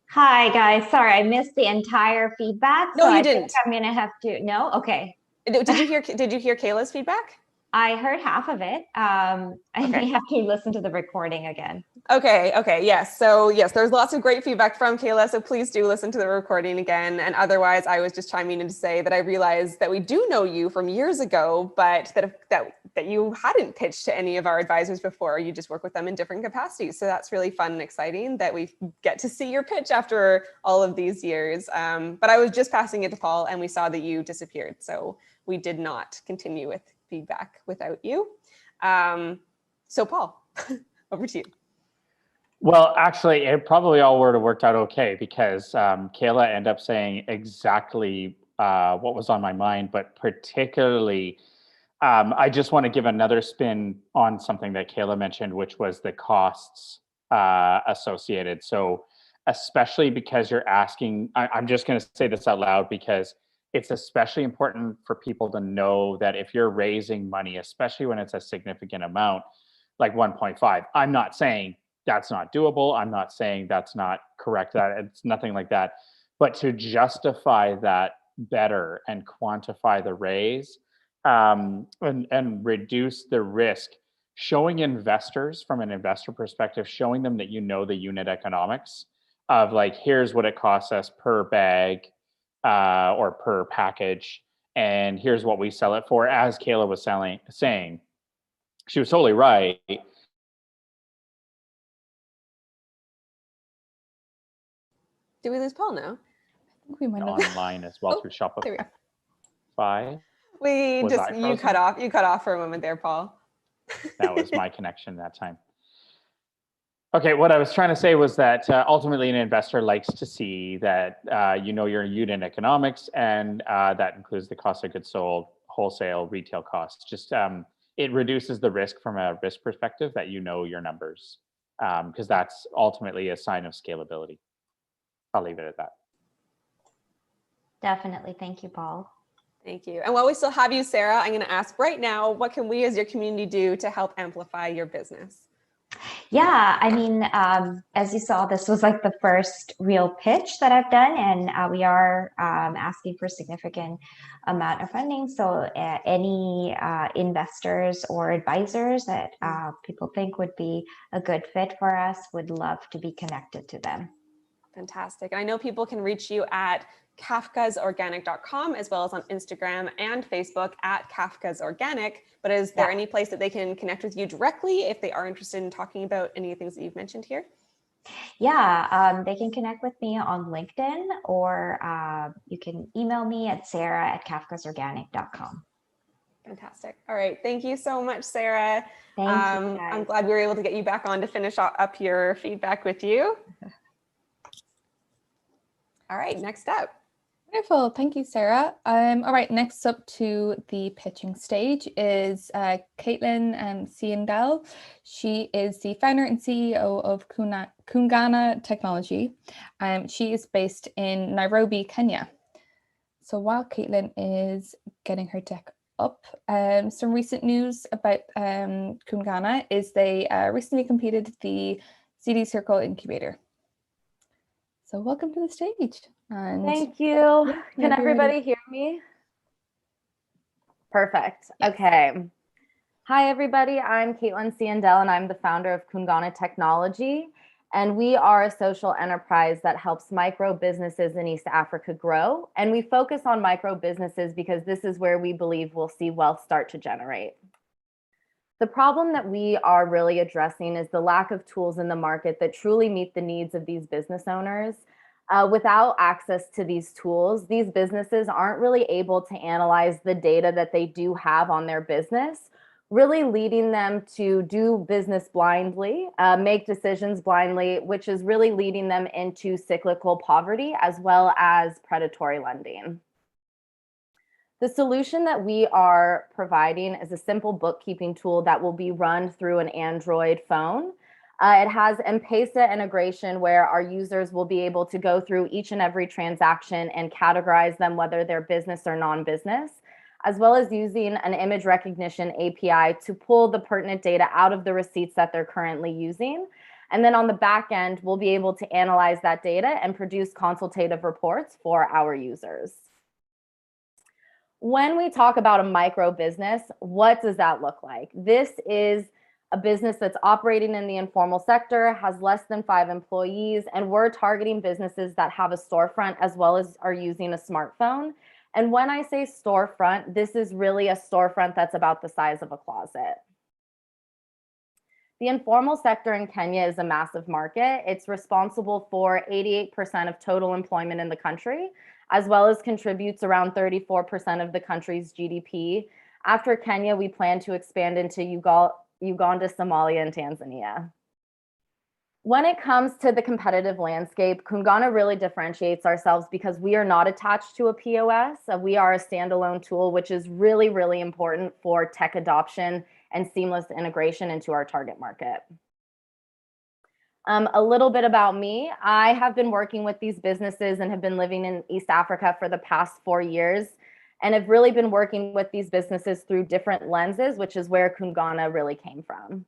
Speaker 12: Hi, guys. Sorry, I missed the entire feedback.
Speaker 2: No,
Speaker 12: so
Speaker 2: you
Speaker 12: I
Speaker 2: didn't.
Speaker 12: think I'm going to have to. No? Okay.
Speaker 2: Did you hear Kayla's feedback?
Speaker 12: I heard half of it. I may have to listen to the recording again.
Speaker 2: Okay, yes. So yes, there's lots of great feedback from Kayla, so please do listen to the recording again. And otherwise, I was just chiming in to say that I realized that we do know you from years ago, but that you hadn't pitched to any of our advisors before. You just work with them in different capacities. So that's really fun and exciting that we get to see your pitch after all of these years. But I was just passing it to Paul and we saw that you disappeared. So we did not continue with feedback without you. So Paul, over to you.
Speaker 7: Well, actually, it probably all would have worked out okay because Kayla ended up saying exactly what was on my mind, but particularly, I just want to give another spin on something that Kayla mentioned, which was the costs associated. So especially because you're asking, I'm just going to say this out loud because it's especially important for people to know that if you're raising money, especially when it's a significant amount, like 1.5, I'm not saying that's not doable. I'm not saying that's not correct. That it's nothing like that. But to justify that better and quantify the raise and reduce the risk, showing investors from an investor perspective, showing them that you know the unit economics of like, here's what it costs us per bag or per package, and here's what we sell it for. As Kayla was saying, she was totally right.
Speaker 2: Did we lose Paul now?
Speaker 1: I think we might have
Speaker 7: online as well through Shopify.
Speaker 2: You cut off for a moment there, Paul.
Speaker 7: That was my connection that time. Okay, what I was trying to say was that ultimately an investor likes to see that you know your unit economics, and that includes the cost of goods sold, wholesale, retail costs. Just it reduces the risk from a risk perspective that you know your numbers, because that's ultimately a sign of scalability. I'll leave it at that.
Speaker 12: Definitely. Thank you, Paul.
Speaker 2: Thank you. And while we still have you, Sarah, I'm going to ask right now, what can we as your community do to help amplify your business?
Speaker 12: Yeah, I mean, as you saw, this was like the first real pitch that I've done, and we are asking for a significant amount of funding. So any investors or advisors that people think would be a good fit for us, would love to be connected to them.
Speaker 2: Fantastic. I know people can reach you at kafkasorganic.com as well as on Instagram and Facebook at kafkasorganic. But is there any place that they can connect with you directly if they are interested in talking about any of the things that you've mentioned here?
Speaker 12: Yeah, they can connect with me on LinkedIn, or you can email me at sarah@kafkasorganic.com.
Speaker 2: Fantastic. All right. Thank you so much, Sarah.
Speaker 12: Thank you,
Speaker 2: I'm glad we were able to get you back on to finish up your feedback with you. All right, next up.
Speaker 1: Wonderful. Thank you, Sarah. All right, next up to the pitching stage is Caitlin Siandel. She is the founder and CEO of Kungana Technology. She is based in Nairobi, Kenya. So while Caitlin is getting her deck up, some recent news about Kungana is they recently completed the CD Circle Incubator. So welcome to the stage. And
Speaker 13: thank you. Can everybody hear me? Perfect. Yes. Okay. Hi, everybody. I'm Caitlin Siandel, and I'm the founder of Kungana Technology. And we are a social enterprise that helps micro businesses in East Africa grow. And we focus on micro businesses because this is where we believe we'll see wealth start to generate. The problem that we are really addressing is the lack of tools in the market that truly meet the needs of these business owners. Without access to these tools, these businesses aren't really able to analyze the data that they do have on their business, really leading them to do business blindly, make decisions blindly, which is really leading them into cyclical poverty as well as predatory lending. The solution that we are providing is a simple bookkeeping tool that will be run through an Android phone. It has M-Pesa integration where our users will be able to go through each and every transaction and categorize them, whether they're business or non-business, as well as using an image recognition API to pull the pertinent data out of the receipts that they're currently using. And then on the back end, we'll be able to analyze that data and produce consultative reports for our users. When we talk about a micro business, what does that look like? This is a business that's operating in the informal sector, has less than 5 employees, and we're targeting businesses that have a storefront as well as are using a smartphone. And when I say storefront, this is really a storefront that's about the size of a closet. The informal sector in Kenya is a massive market. It's responsible for 88% of total employment in the country, as well as contributes around 34% of the country's GDP. After Kenya, we plan to expand into Uganda, Somalia, and Tanzania. When it comes to the competitive landscape, Kungana really differentiates ourselves because we are not attached to a POS. We are a standalone tool, which is really, really important for tech adoption and seamless integration into our target market. A little bit about me. I have been working with these businesses and have been living in East Africa for the past 4 years, and have really been working with these businesses through different lenses, which is where Kungana really came from.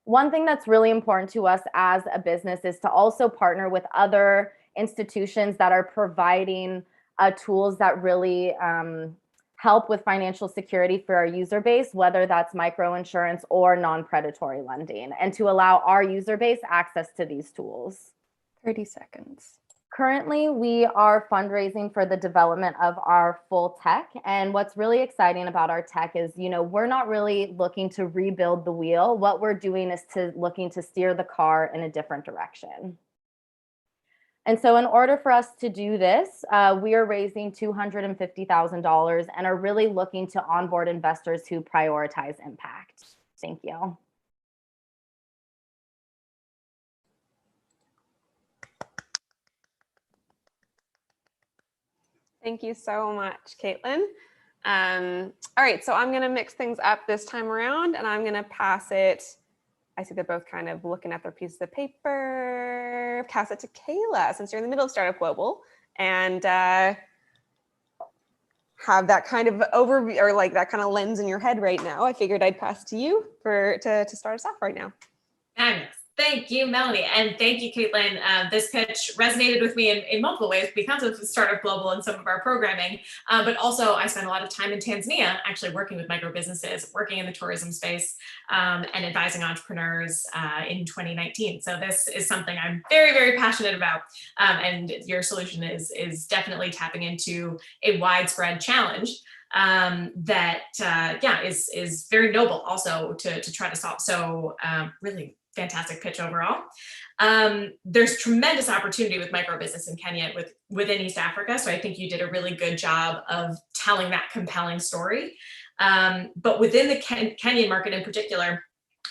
Speaker 13: One thing that's really important to us as a business is to also partner with other institutions that are providing tools that really help with financial security for our user base, whether that's microinsurance or non-predatory lending, and to allow our user base access to these tools.
Speaker 1: 30 seconds.
Speaker 13: Currently, we are fundraising for the development of our full tech. And what's really exciting about our tech is, we're not really looking to rebuild the wheel. What we're doing is looking to steer the car in a different direction. And so in order for us to do this, we are raising $250,000 and are really looking to onboard investors who prioritize impact. Thank you.
Speaker 2: Thank you so much, Caitlin. All right, so I'm gonna mix things up this time around and I'm gonna pass it. I see they're both kind of looking at their pieces of paper. Pass it to Kayla, since you're in the middle of Startup Global and have that kind of overview or like that kind of lens in your head right now. I figured I'd pass to you to start us off right now.
Speaker 10: Fabulous. Thank you, Melanie. And thank you, Caitlin. This pitch resonated with me in multiple ways because of Startup Global and some of our programming. But also I spent a lot of time in Tanzania, actually working with micro businesses, working in the tourism space and advising entrepreneurs in 2019. So this is something I'm very, very passionate about. And your solution is definitely tapping into a widespread challenge that is very noble also to try to solve. So really fantastic pitch overall. There's tremendous opportunity with micro business in Kenya within East Africa. So I think you did a really good job of telling that compelling story. But within the Kenyan market in particular,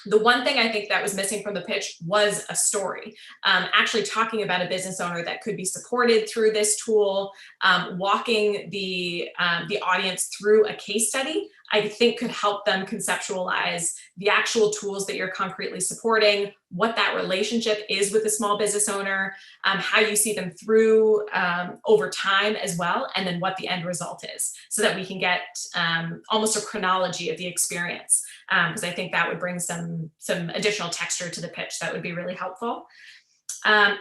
Speaker 10: the one thing I think that was missing from the pitch was a story. Actually talking about a business owner that could be supported through this tool, walking the audience through a case study, I think could help them conceptualize the actual tools that you're concretely supporting, what that relationship is with the small business owner, how you see them through over time as well, and then what the end result is, so that we can get almost a chronology of the experience, because I think that would bring some additional texture to the pitch that would be really helpful.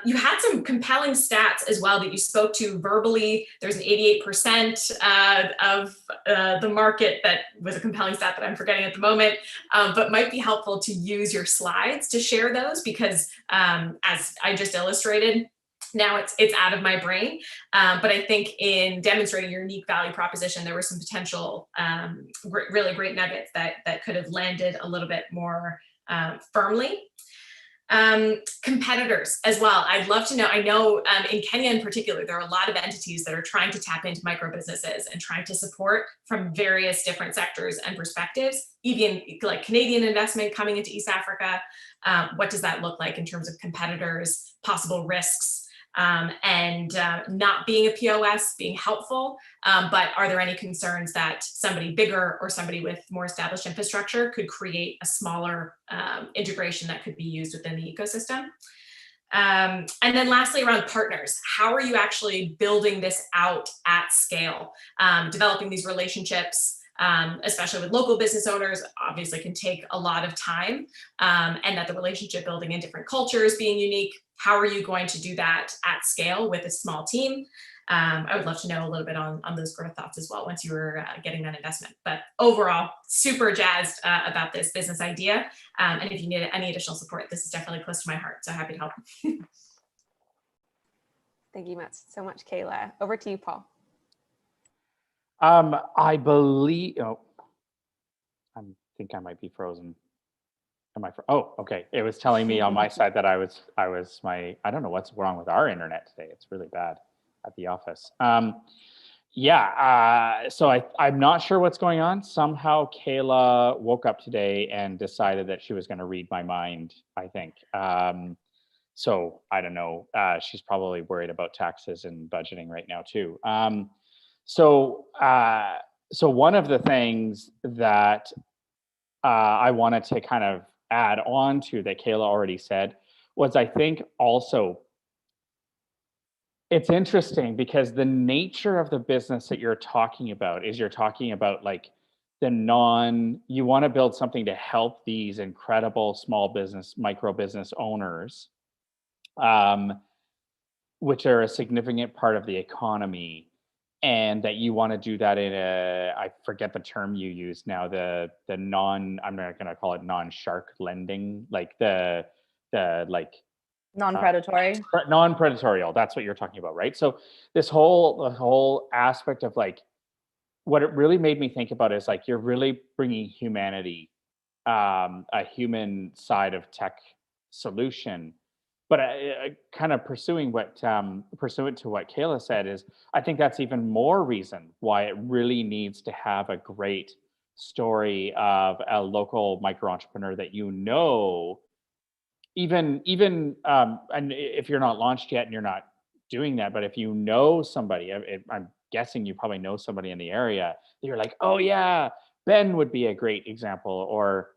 Speaker 10: You had some compelling stats as well that you spoke to verbally. There's an 88% of the market that was a compelling stat that I'm forgetting at the moment, but might be helpful to use your slides to share those because as I just illustrated, now it's out of my brain. But I think in demonstrating your unique value proposition, there were some potential really great nuggets that could have landed a little bit more firmly. Competitors as well. I'd love to know, I know in Kenya in particular, there are a lot of entities that are trying to tap into micro businesses and trying to support from various different sectors and perspectives, even like Canadian investment coming into East Africa. What does that look like in terms of competitors, possible risks, and not being a POS being helpful, but are there any concerns that somebody bigger or somebody with more established infrastructure could create a smaller integration that could be used within the ecosystem? And then lastly, around partners, how are you actually building this out at scale? Developing these relationships, especially with local business owners, obviously can take a lot of time, and that the relationship building in different cultures being unique how are you going to do that at scale with a small team? I would love to know a little bit on those growth thoughts as well once you were getting that investment. But overall, super jazzed about this business idea. And if you need any additional support, this is definitely close to my heart. So happy to help.
Speaker 2: Thank you so much, Kayla. Over to you, Paul.
Speaker 7: I believe, I think I might be frozen. Oh, okay. It was telling me on my side that I don't know what's wrong with our internet today. It's really bad at the office. So I'm not sure what's going on. Somehow Kayla woke up today and decided that she was going to read my mind, I think. So I don't know. She's probably worried about taxes and budgeting right now too. So one of the things that I wanted to kind of add on to that Kayla already said was, I think also it's interesting because the nature of the business that you're talking about is you're talking about like you want to build something to help these incredible small business, micro business owners, which are a significant part of the economy. And that you want to do that in I forget the term you use now, I'm not going to call it non-shark lending, like the
Speaker 13: non-predatory.
Speaker 7: Non-predatorial, that's what you're talking about, right? So this whole aspect of like, what it really made me think about is like, you're really bringing humanity, a human side of tech solution. But kind of pursuant to what Kayla said is, I think that's even more reason why it really needs to have a great story of a local micro entrepreneur that even and if you're not launched yet and you're not doing that, but if you know somebody, I'm guessing you probably know somebody in the area that you're like, oh yeah, Ben would be a great example, or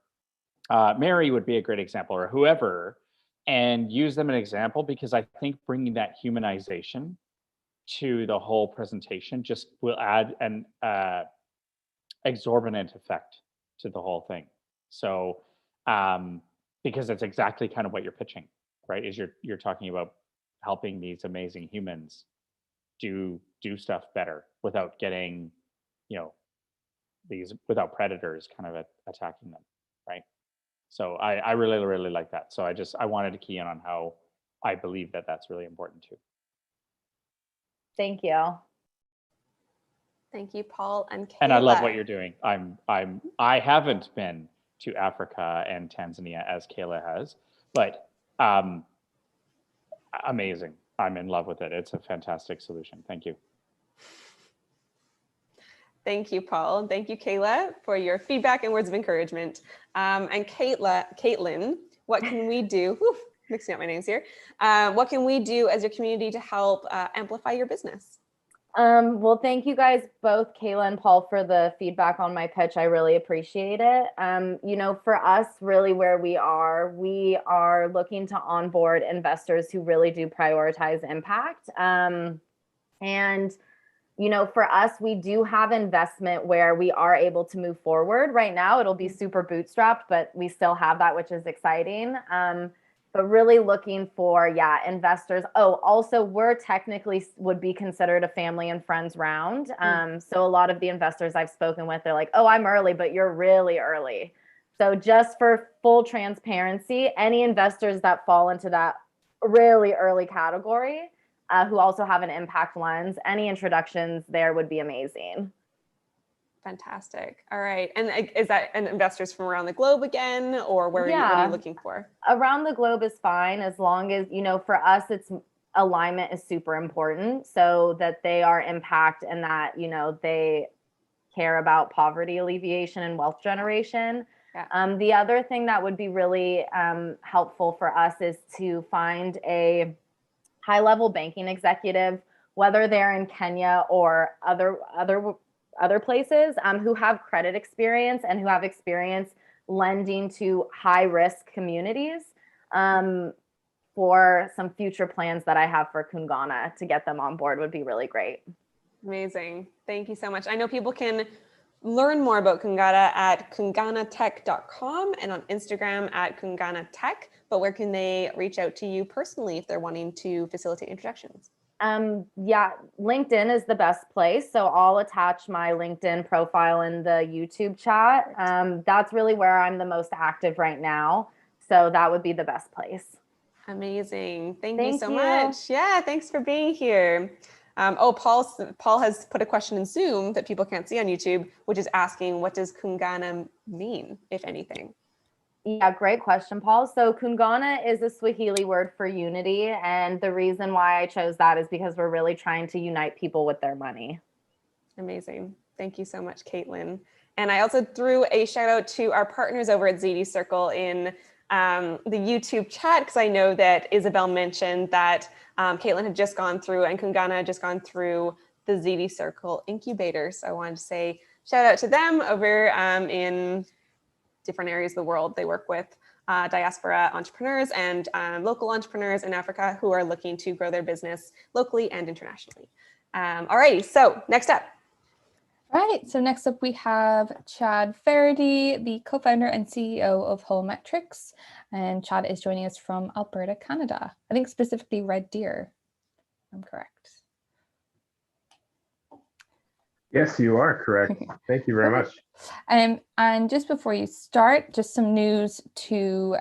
Speaker 7: Mary would be a great example, or whoever. And use them as an example, because I think bringing that humanization to the whole presentation just will add an exorbitant effect to the whole thing. So, because it's exactly kind of what you're pitching, right? Is you're talking about helping these amazing humans do stuff better without getting, without predators kind of attacking them, right? So I really, really like that. So I wanted to key in on how I believe that that's really important too.
Speaker 13: Thank you.
Speaker 2: Thank you, Paul and Kayla.
Speaker 7: And I love what you're doing. I haven't been to Africa and Tanzania as Kayla has, but amazing. I'm in love with it. It's a fantastic solution. Thank you.
Speaker 2: Thank you, Paul. Thank you, Kayla, for your feedback and words of encouragement. And Caitlin, what can we do? Whew, mixing up my names here. What can we do as your community to help amplify your business?
Speaker 13: Well, thank you guys, both Kayla and Paul, for the feedback on my pitch. I really appreciate it. For us, really where we are looking to onboard investors who really do prioritize impact. For us, we do have investment where we are able to move forward. Right now, it'll be super bootstrapped, but we still have that, which is exciting. But really looking for, investors. Oh, also, we're technically would be considered a family and friends round. So a lot of the investors I've spoken with, they're like, oh, I'm early, but you're really early. So just for full transparency, any investors that fall into that really early category, who also have an impact lens, any introductions there would be amazing.
Speaker 2: Fantastic. All right. And is that investors from around the globe again, or what are you looking for?
Speaker 13: Around the globe is fine, as long as, for us, it's alignment is super important, so that they are impact and that, they care about poverty alleviation and wealth generation. Yeah. The other thing that would be really helpful for us is to find a high-level banking executive, whether they're in Kenya or other places, who have credit experience and who have experience lending to high-risk communities, for some future plans that I have for Kungana to get them on board would be really great.
Speaker 2: Amazing. Thank you so much. I know people can learn more about Kungana at kunganatech.com and on Instagram at kunganatech. but where can they reach out to you personally if they're wanting to facilitate introductions?
Speaker 13: Yeah, LinkedIn is the best place. So I'll attach my LinkedIn profile in the YouTube chat. That's really where I'm the most active right now. So that would be the best place.
Speaker 2: Amazing. Thank you so much. Yeah, thanks for being here. Paul has put a question in Zoom that people can't see on YouTube, which is asking, what does Kungana mean, if anything?
Speaker 13: Yeah, great question, Paul. So Kungana is a Swahili word for unity. And the reason why I chose that is because we're really trying to unite people with their money.
Speaker 2: Amazing. Thank you so much, Caitlin. And I also threw a shout out to our partners over at ZD Circle in the YouTube chat, because I know that Isabel mentioned that Caitlin had just gone through and Kungana had just gone through the ZD Circle incubator. So I wanted to say shout out to them over in different areas of the world. They work with diaspora entrepreneurs and local entrepreneurs in Africa who are looking to grow their business locally and internationally. Alrighty, so next up.
Speaker 1: All right, so next up we have Chad Verity, the co-founder and CEO of Whole Metrics. And Chad is joining us from Alberta, Canada. I think specifically Red Deer, if I'm correct.
Speaker 14: Yes, you are correct. Thank you very much.
Speaker 1: And just before you start, just some news to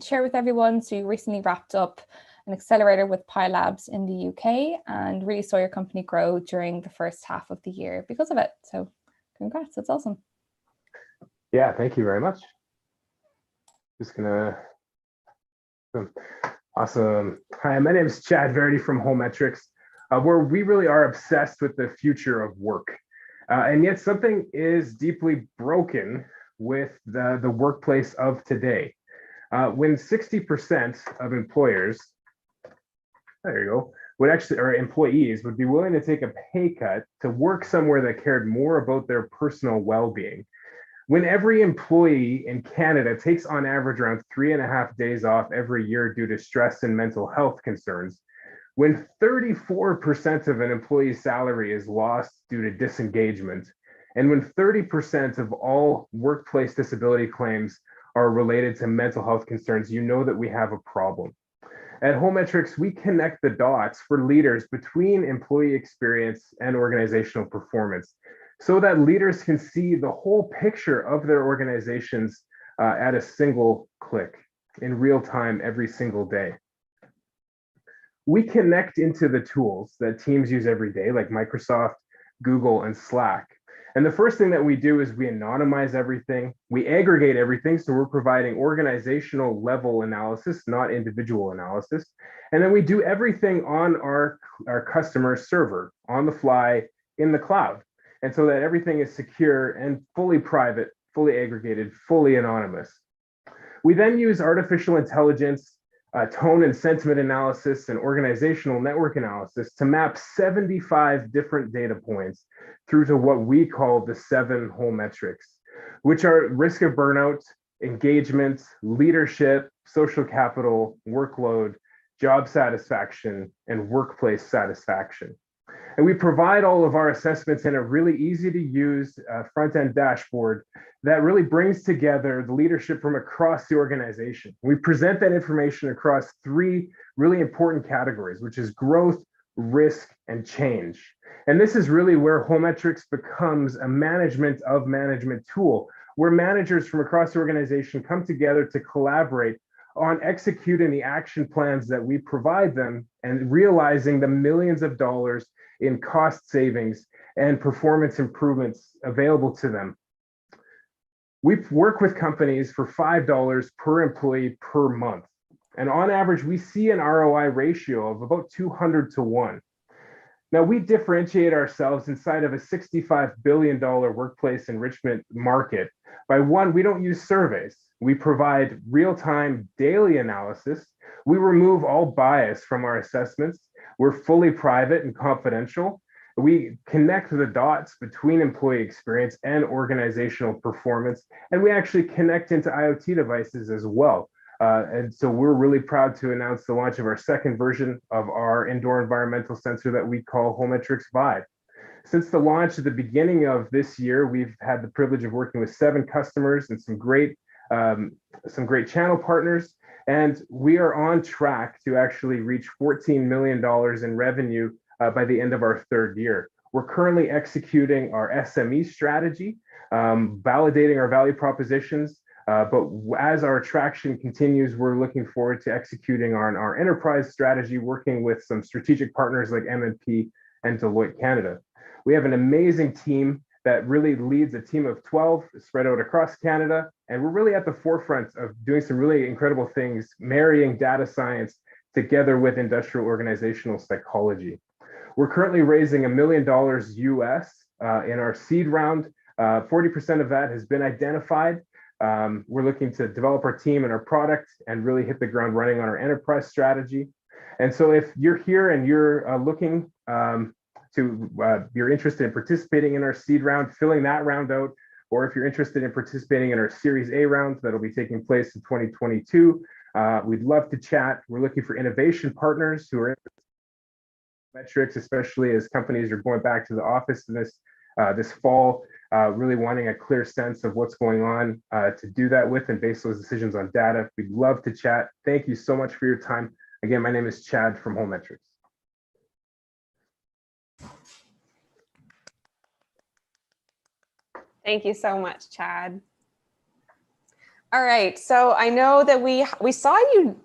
Speaker 1: share with everyone. So you recently wrapped up an accelerator with Pi Labs in the UK and really saw your company grow during the first half of the year because of it. So congrats, that's awesome.
Speaker 14: Yeah, thank you very much. Just gonna, awesome. Hi, my name is Chad Verity from Whole Metrics, where we really are obsessed with the future of work. And yet something is deeply broken with the workplace of today. When 60% of employers, there you go, would actually, or employees would be willing to take a pay cut to work somewhere that cared more about their personal well-being. When every employee in Canada takes on average around 3.5 days off every year due to stress and mental health concerns, when 34% of an employee's salary is lost due to disengagement, and when 30% of all workplace disability claims are related to mental health concerns, you know that we have a problem. At Whole Metrics, we connect the dots for leaders between employee experience and organizational performance so that leaders can see the whole picture of their organizations at a single click in real time every single day. We connect into the tools that teams use every day, like Microsoft, Google, and Slack. And the first thing that we do is we anonymize everything. We aggregate everything. So we're providing organizational level analysis, not individual analysis. And then we do everything on our customer server on the fly in the cloud. And so that everything is secure and fully private, fully aggregated, fully anonymous. We then use artificial intelligence, tone and sentiment analysis, and organizational network analysis to map 75 different data points through to what we call the 7 whole metrics, which are risk of burnout, engagement, leadership, social capital, workload, job satisfaction, and workplace satisfaction. And we provide all of our assessments in a really easy to use front-end dashboard that really brings together the leadership from across the organization. We present that information across 3 really important categories, which is growth, risk, and change. And this is really where Whole Metrics becomes a management of management tool, where managers from across the organization come together to collaborate on executing the action plans that we provide them and realizing the millions of dollars in cost savings and performance improvements available to them. We work with companies for $5 per employee per month. And on average, we see an ROI ratio of about 200 to 1. Now, we differentiate ourselves inside of a $65 billion workplace enrichment market by, one, we don't use surveys. We provide real-time daily analysis. We remove all bias from our assessments. We're fully private and confidential. We connect the dots between employee experience and organizational performance, and we actually connect into IoT devices as well. And so we're really proud to announce the launch of our 2nd version of our indoor environmental sensor that we call Whole Metrics Vibe. Since the launch at the beginning of this year, we've had the privilege of working with 7 customers and some great channel partners. And we are on track to actually reach $14 million in revenue by the end of our third year. We're currently executing our SME strategy, validating our value propositions. But as our traction continues, we're looking forward to executing on our enterprise strategy, working with some strategic partners like MNP and Deloitte Canada. We have an amazing team that really leads a team of 12 spread out across Canada. And we're really at the forefront of doing some really incredible things, marrying data science together with industrial organizational psychology. We're currently raising $1 million US in our seed round. 40% of that has been identified. We're looking to develop our team and our product and really hit the ground running on our enterprise strategy. And so if you're here and you're looking you're interested in participating in our seed round, filling that round out, or if you're interested in participating in our Series A round that'll be taking place in 2022, we'd love to chat. We're looking for innovation partners who are metrics, especially as companies are going back to the office this fall, really wanting a clear sense of what's going on to do that with and base those decisions on data. We'd love to chat. Thank you so much for your time. Again, my name is Chad from Whole Metrics.
Speaker 2: Thank you so much, Chad. All right, so I know that we saw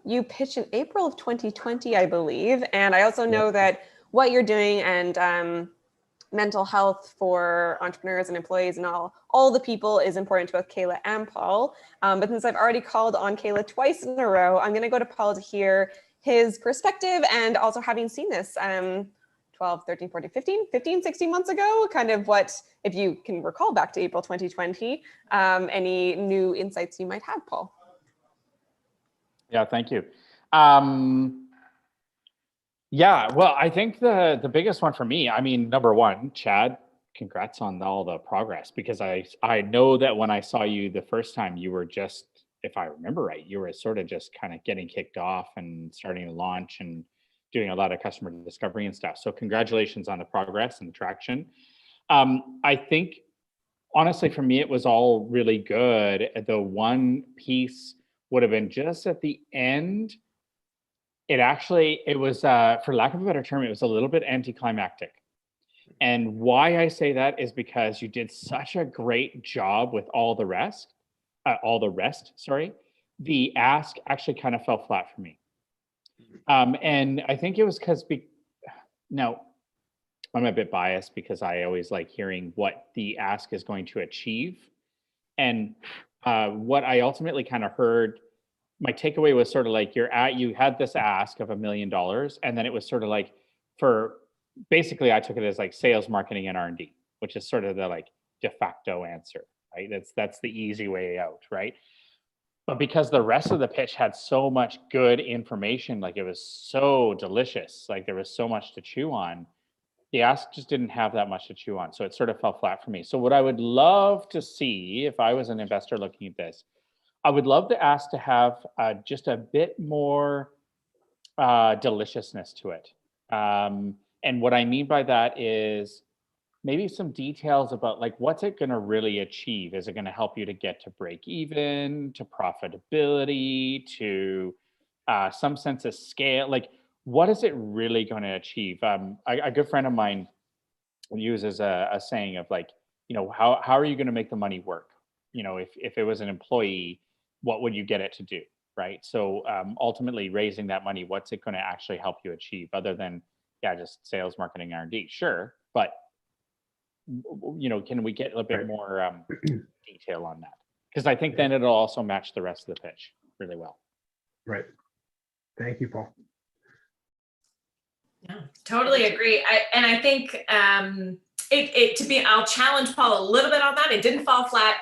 Speaker 2: you pitch in April of 2020, I believe, and I also know that what you're doing and mental health for entrepreneurs and employees and all the people is important to both Kayla and Paul. But since I've already called on Kayla twice in a row, I'm going to go to Paul to hear his perspective, and also having seen this 12, 13, 14, 15, 16 months ago, kind of what, if you can recall back to April 2020, any new insights you might have, Paul?
Speaker 7: Yeah, thank you. Yeah, well, I think the biggest one for me, I mean, number one, Chad, congrats on all the progress, because I know that when I saw you the first time, you were just, if I remember right, you were sort of just kind of getting kicked off and starting to launch and doing a lot of customer discovery and stuff. So congratulations on the progress and the traction. I think, honestly, for me, it was all really good. The one piece would have been just at the end. It was, for lack of a better term, it was a little bit anticlimactic. And why I say that is because you did such a great job with all the rest, sorry. The ask actually kind of fell flat for me. And I think it was because, now I'm a bit biased because I always like hearing what the ask is going to achieve. And what I ultimately kind of heard, my takeaway was sort of like you had this ask of $1 million, and then it was sort of like basically I took it as like sales, marketing, and R&D, which is sort of the like de facto answer, right? That's the easy way out, right? But because the rest of the pitch had so much good information, like it was so delicious, like there was so much to chew on, the ask just didn't have that much to chew on. So it sort of fell flat for me. So what I would love to see, if I was an investor looking at this, I would love the ask to have just a bit more deliciousness to it. And what I mean by that is maybe some details about like, what's it going to really achieve? Is it going to help you to get to break even, to profitability, to some sense of scale? Like, what is it really going to achieve? A good friend of mine uses a saying of like, you know, how are you going to make the money work? You know, if it was an employee, what would you get it to do, right? So ultimately raising that money, what's it going to actually help you achieve other than, yeah, just sales, marketing, R&D? Sure, but you know, can we get a bit more detail on that? Because I think then it'll also match the rest of the pitch really well.
Speaker 14: Right. Thank you, Paul.
Speaker 10: Yeah, totally agree. I think I'll challenge Paul a little bit on that. It didn't fall flat.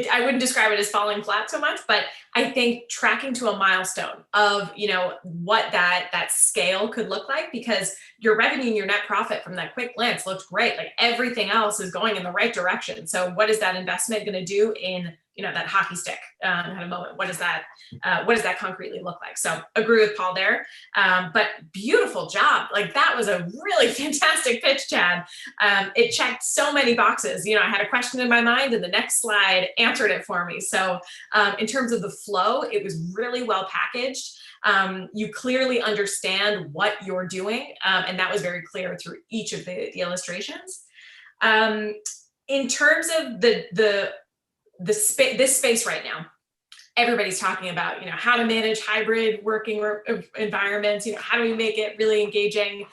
Speaker 10: I wouldn't describe it as falling flat so much, but I think tracking to a milestone of, you know, what that scale could look like, because your revenue and your net profit from that quick glance looked great. Like everything else is going in the right direction. So what is that investment going to do in that hockey stick kind of moment. What does that concretely look like? So agree with Paul there, but beautiful job. Like that was a really fantastic pitch, Chad. It checked so many boxes. I had a question in my mind and the next slide answered it for me. So in terms of the flow, it was really well packaged. You clearly understand what you're doing, and that was very clear through each of the illustrations. In terms of this space right now, everybody's talking about how to manage hybrid working environments. How do we make it really engaging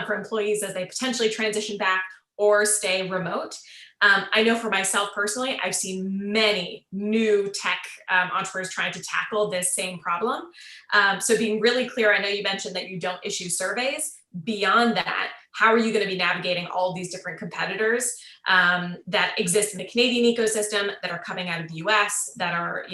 Speaker 10: for employees as they potentially transition back or stay remote? I know for myself personally, I've seen many new tech entrepreneurs trying to tackle this same problem. So being really clear, I know you mentioned that you don't issue surveys. Beyond that, how are you going to be navigating all these different competitors that exist in the Canadian ecosystem, that are coming out of the US, that are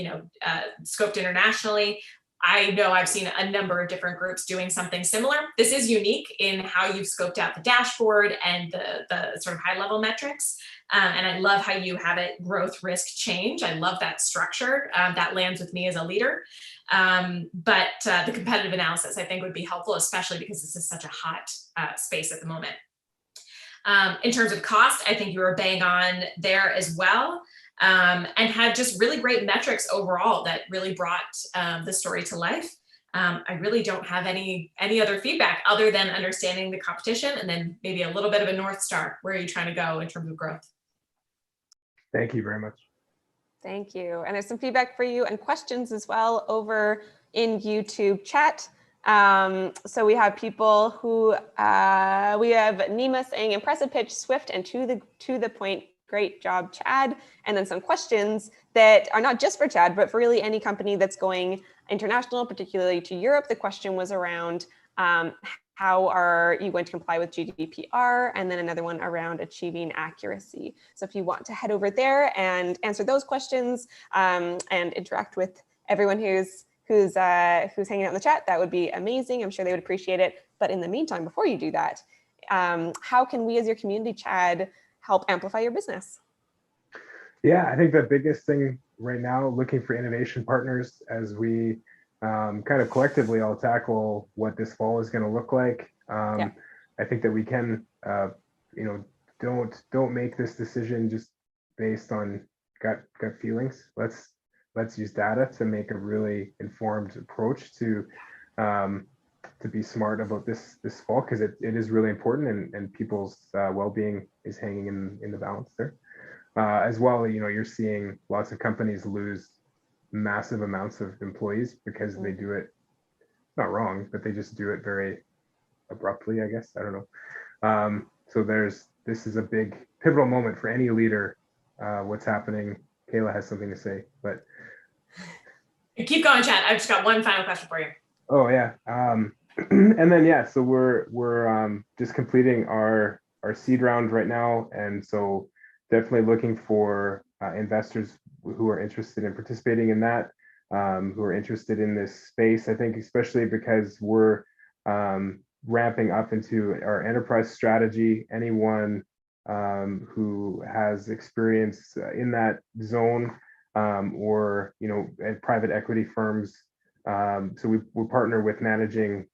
Speaker 10: scoped internationally? I know I've seen a number of different groups doing something similar. This is unique in how you've scoped out the dashboard and the sort of high level metrics. And I love how you have it growth, risk, change. I love that structure. That lands with me as a leader. But the competitive analysis I think would be helpful, especially because this is such a hot space at the moment. In terms of cost, I think you were bang on there as well. And had just really great metrics overall that really brought the story to life. I really don't have any other feedback other than understanding the competition and then maybe a little bit of a North Star. Where are you trying to go in terms of growth?
Speaker 14: Thank you very much.
Speaker 2: Thank you. And there's some feedback for you and questions as well over in YouTube chat. So we have people who, we have Nima saying impressive pitch, swift and to the point. Great job, Chad. And then some questions that are not just for Chad, but for really any company that's going international, particularly to Europe. The question was around how are you going to comply with GDPR? And then another one around achieving accuracy. So if you want to head over there and answer those questions and interact with everyone who's hanging out in the chat, that would be amazing. I'm sure they would appreciate it. But in the meantime, before you do that, how can we as your community, Chad, help amplify your business?
Speaker 14: Yeah, I think the biggest thing right now, looking for innovation partners as we kind of collectively all tackle what this fall is going to look like. I think that we can, don't make this decision just based on gut feelings. Let's use data to make a really informed approach to be smart about this fall, because it is really important, and people's well-being is hanging in the balance there. As well, you're seeing lots of companies lose massive amounts of employees because they do it, not wrong, but they just do it very abruptly, I guess. I don't know. So this is a big pivotal moment for any leader. What's happening? Kayla has something to say, but.
Speaker 10: Keep going, Chad. I've just got one final question for you.
Speaker 14: Oh yeah. And then, so we're just completing our seed round right now. And so definitely looking for investors who are interested in participating in that, who are interested in this space. I think especially because we're ramping up into our enterprise strategy. Anyone who has experience in that zone, or at private equity firms. So we partner with management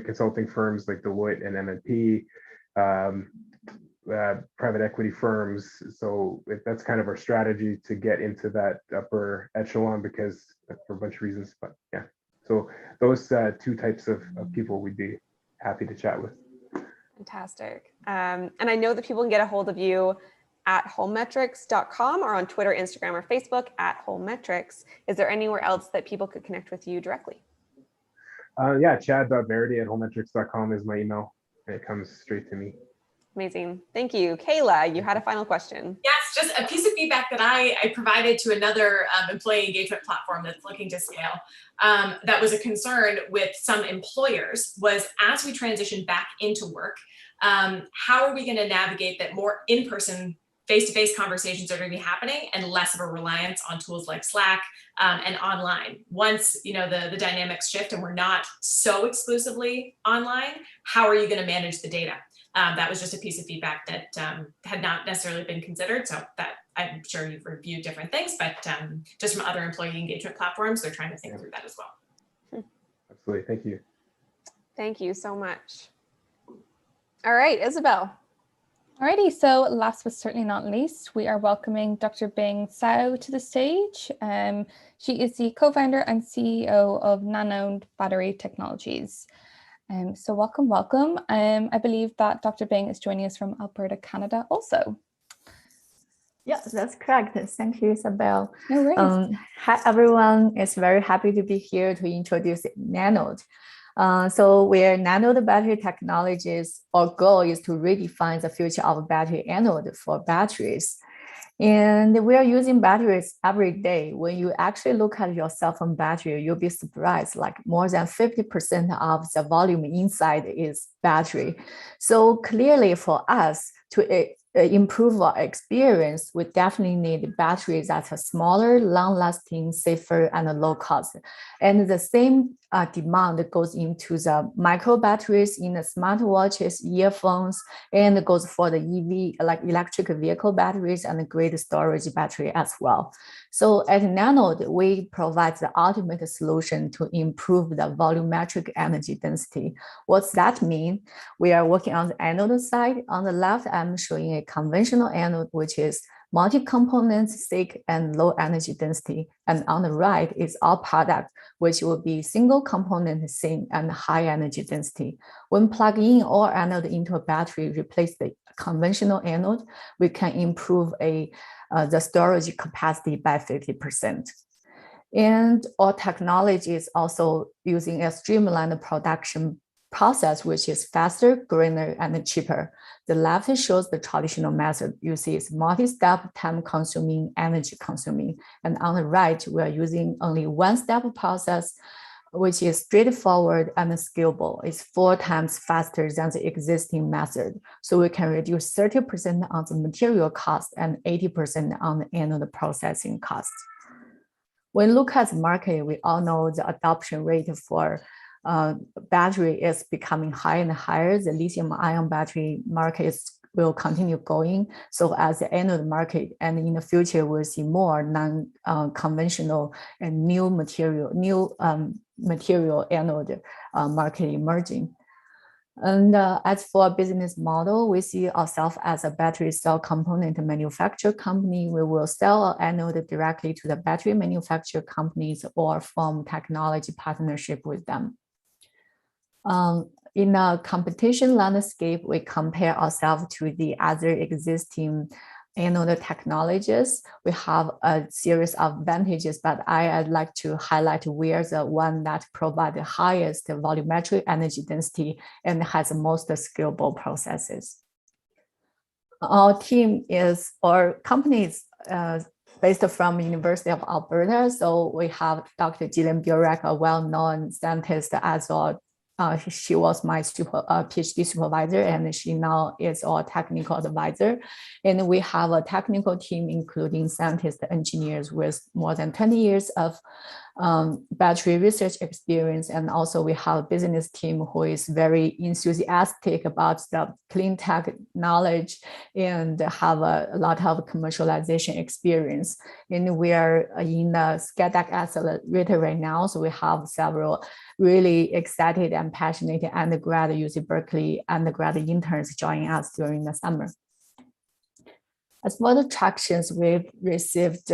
Speaker 14: consulting firms like Deloitte and MNP, private equity firms. So that's kind of our strategy to get into that upper echelon, because for a bunch of reasons. But yeah, so those two types of people we'd be happy to chat with.
Speaker 2: Fantastic. And I know that people can get a hold of you at wholemetrics.com or on Twitter, Instagram, or Facebook at wholemetrics. Is there anywhere else that people could connect with you directly?
Speaker 14: Yeah, chad.verity@wholemetrics.com is my email. It comes straight to me.
Speaker 2: Amazing. Thank you. Kayla, you had a final question.
Speaker 10: Yes, just a piece of feedback that I provided to another employee engagement platform that's looking to scale. That was a concern with some employers was, as we transition back into work, how are we going to navigate that more in-person, face-to-face conversations are going to be happening and less of a reliance on tools like Slack and online. Once the dynamics shift and we're not so exclusively online, how are you going to manage the data? That was just a piece of feedback that had not necessarily been considered. So that I'm sure you've reviewed different things, but just from other employee engagement platforms, they're trying to think through that as well.
Speaker 14: Absolutely, thank you.
Speaker 2: Thank you so much. All right, Isabel.
Speaker 1: Alrighty, so last but certainly not least, we are welcoming Dr. Bing Cao to the stage. She is the co-founder and CEO of Nanode Battery Technologies. So welcome. I believe that Dr. Bing is joining us from Alberta, Canada also.
Speaker 15: Yes, that's correct. Thank you, Isabel.
Speaker 1: No worries.
Speaker 15: Hi, everyone. It's very happy to be here to introduce Nanode. So we're Nanode Battery Technologies. Our goal is to redefine the future of battery anode for batteries. And we are using batteries every day. When you actually look at your cell phone battery, you'll be surprised, like more than 50% of the volume inside is battery. So clearly for us to improve our experience, we definitely need batteries that are smaller, long-lasting, safer, and low cost. And the same demand goes into the micro batteries in the smartwatches, earphones, and goes for the EV, like electric vehicle batteries and the grid storage battery as well. So at Nanode, we provide the ultimate solution to improve the volumetric energy density. What's that mean? We are working on the anode side. On the left, I'm showing a conventional anode, which is multi-component, thick, and low energy density. And on the right is our product, which will be single component, thin, and high energy density. When plug in our anode into a battery, replace the conventional anode, we can improve the storage capacity by 50%. And our technology is also using a streamlined production process, which is faster, greener, and cheaper. The left shows the traditional method. You see it's multi-step, time-consuming, energy-consuming. And on the right, we are using only one-step process, which is straightforward and scalable. It's 4 times faster than the existing method. So we can reduce 30% on the material cost and 80% on the anode processing cost. When we look at the market, we all know the adoption rate for battery is becoming higher and higher. The lithium-ion battery market will continue going. So as the anode market, and in the future, we'll see more non-conventional and new material anode market emerging. And as for business model, we see ourselves as a battery cell component manufacturer company. We will sell our anode directly to the battery manufacturer companies or form technology partnership with them. In a competition landscape, we compare ourselves to the other existing anode technologies. We have a series of advantages, but I'd like to highlight we're the one that provides the highest volumetric energy density and has the most scalable processes. Our company is based from University of Alberta. So we have Dr. Gillian Burek, a well-known scientist as our she was my PhD supervisor, and she now is our technical advisor. And we have a technical team, including scientists, engineers with more than 20 years of battery research experience. And also we have a business team who is very enthusiastic about the clean tech knowledge and have a lot of commercialization experience. And we are in the SCADAC accelerator right now. So we have several really excited and passionate undergrad UC Berkeley undergrad interns joining us during the summer. As for the tractions, we've received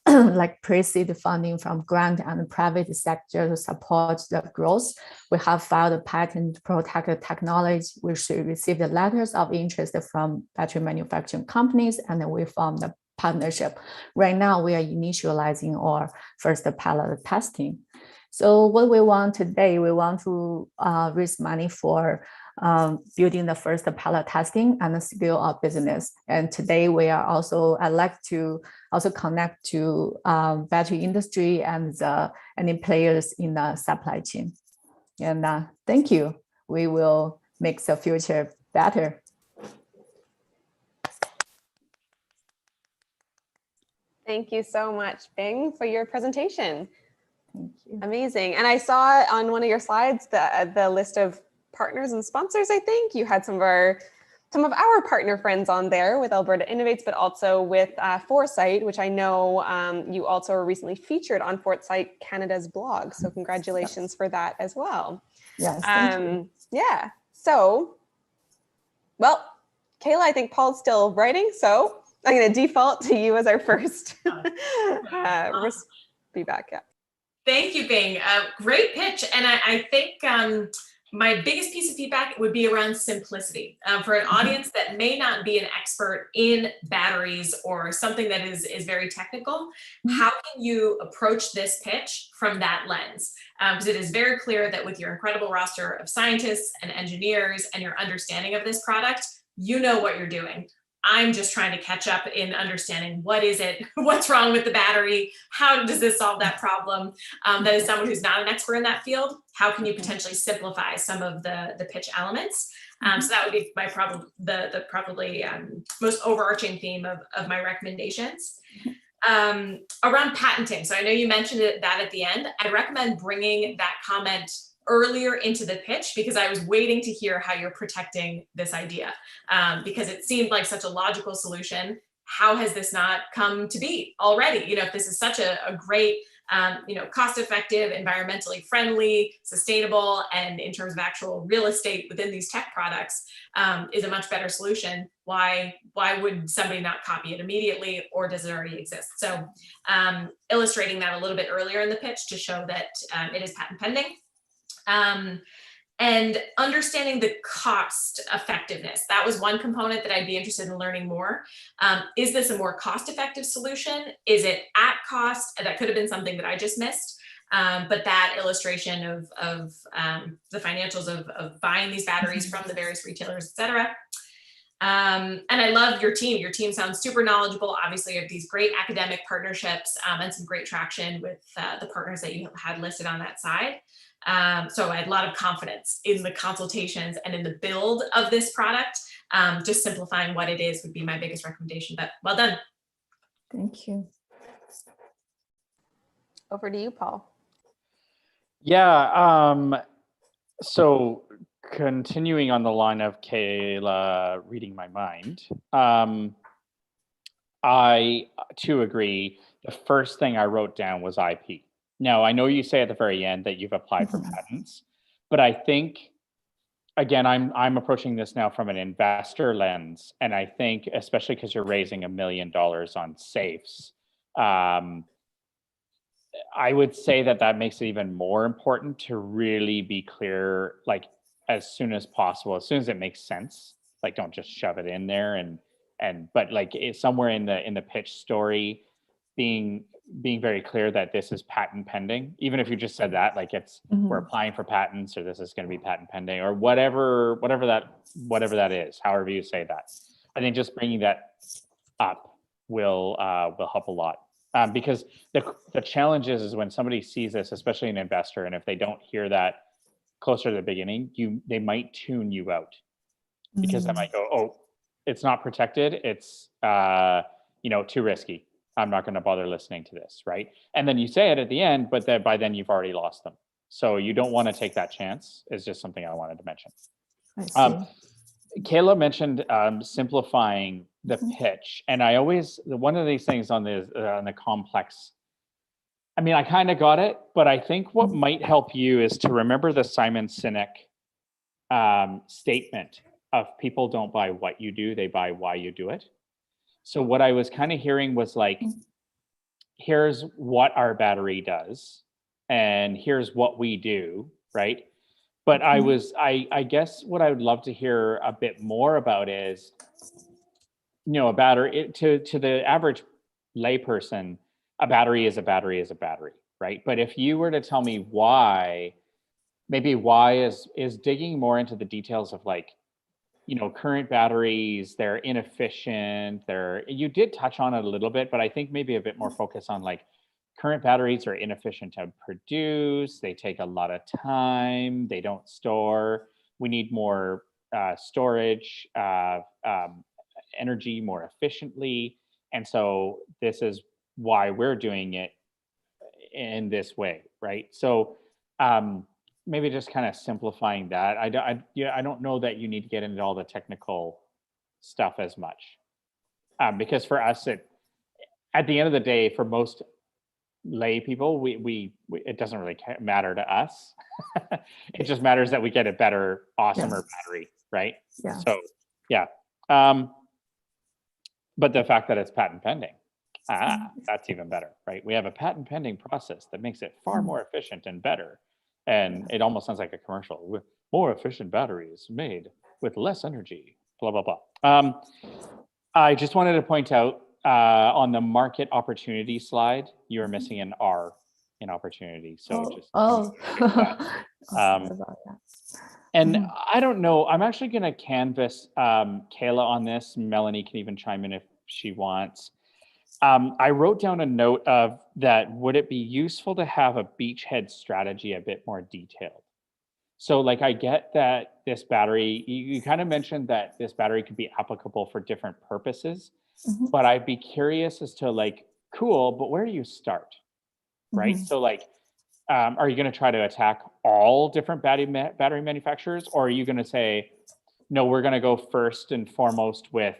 Speaker 15: like pre-seed funding from grant and private sector to support the growth. We have filed a patent to protect the technology. We received the letters of interest from battery manufacturing companies, and then we formed a partnership. Right now, we are initializing our first pilot testing. So what we want today, we want to raise money for building the first pilot testing and scale our business. And today we are also, I'd like to also connect to battery industry and any players in the supply chain. And thank you. We will make the future better.
Speaker 2: Thank you so much, Bing, for your presentation. Thank you. Amazing. And I saw on one of your slides the list of partners and sponsors, I think. You had some of our partner friends on there with Alberta Innovates, but also with Foresight, which I know you also were recently featured on Foresight Canada's blog. So congratulations for that as well.
Speaker 15: Yes, thank you.
Speaker 2: Yeah. So, well, Kayla, I think Paul's still writing, so I'm going to default to you as our first feedback. Yeah.
Speaker 10: Thank you, Bing. Great pitch. And I think my biggest piece of feedback would be around simplicity. For an audience that may not be an expert in batteries or something that is very technical, how can you approach this pitch from that lens? Because it is very clear that with your incredible roster of scientists and engineers and your understanding of this product, you know what you're doing. I'm just trying to catch up in understanding what is it, what's wrong with the battery, how does this solve that problem? That is someone who's not an expert in that field. How can you potentially simplify some of the pitch elements? So that would be my probably most overarching theme of my recommendations. Around patenting. So I know you mentioned that at the end. I recommend bringing that comment earlier into the pitch because I was waiting to hear how you're protecting this idea because it seemed like such a logical solution. How has this not come to be already? You know, if this is such a great, cost-effective, environmentally friendly, sustainable, and in terms of actual real estate within these tech products is a much better solution. Why would somebody not copy it immediately, or does it already exist? So illustrating that a little bit earlier in the pitch to show that it is patent pending. And understanding the cost effectiveness. That was one component that I'd be interested in learning more. Is this a more cost-effective solution? Is it at cost? That could have been something that I just missed. But that illustration of the financials of buying these batteries from the various retailers, et cetera. And I love your team. Your team sounds super knowledgeable. Obviously, you have these great academic partnerships and some great traction with the partners that you had listed on that side. So I had a lot of confidence in the consultations and in the build of this product. Just simplifying what it is would be my biggest recommendation, but well done.
Speaker 15: Thank you.
Speaker 2: Over to you, Paul.
Speaker 7: Yeah, so continuing on the line of Kayla reading my mind, I too agree. The first thing I wrote down was IP. Now, I know you say at the very end that you've applied for patents, but I think, again, I'm approaching this now from an investor lens, and I think, especially because you're raising $1 million on safes, I would say that makes it even more important to really be clear, like as soon as possible, as soon as it makes sense. Like, don't just shove it in there, but like it's somewhere in the pitch story, being very clear that this is patent pending, even if you just said that, like it's we're applying for patents, or this is going to be patent pending, or whatever that is, however you say that. I think just bringing that up will help a lot, because the challenge is when somebody sees this, especially an investor, and if they don't hear that closer to the beginning, they might tune you out, because they might go, oh, it's not protected, it's too risky, I'm not going to bother listening to this, right? And then you say it at the end, but then by then you've already lost them. So you don't want to take that chance. Is just something I wanted to mention. Kayla mentioned simplifying the pitch, and I always, one of these things on the complex, I mean, I kind of got it, but I think what might help you is to remember the Simon Sinek statement of people don't buy what you do, they buy why you do it. So what I was kind of hearing was like, here's what our battery does, and here's what we do, right? But I guess what I would love to hear a bit more about is, a battery, to the average layperson, a battery is a battery is a battery, right? But if you were to tell me why, maybe why is digging more into the details of like, current batteries, they're inefficient. You did touch on it a little bit, but I think maybe a bit more focus on like current batteries are inefficient to produce. They take a lot of time. They don't store. We need more storage, energy more efficiently. And so this is why we're doing it in this way, right? So maybe just kind of simplifying that. I don't know that you need to get into all the technical stuff as much, because for us, at the end of the day, for most lay people, we it doesn't really matter to us. It just matters that we get a better, awesomer battery, right?
Speaker 15: Yeah.
Speaker 7: So yeah, but the fact that it's patent pending, that's even better, right? We have a patent pending process that makes it far more efficient and better. And it almost sounds like a commercial. With more efficient batteries made with less energy, blah, blah, blah. I just wanted to point out on the market opportunity slide, you were missing an R in opportunity. So and I don't know, I'm actually going to canvas Kayla on this. Melanie can even chime in if she wants. I wrote down a note of that, would it be useful to have a beachhead strategy a bit more detailed? So like, I get that this battery, you kind of mentioned that this battery could be applicable for different purposes, but I'd be curious as to like, cool, but where do you start, right? So like, are you going to try to attack all different battery manufacturers, or are you going to say, no, we're going to go first and foremost with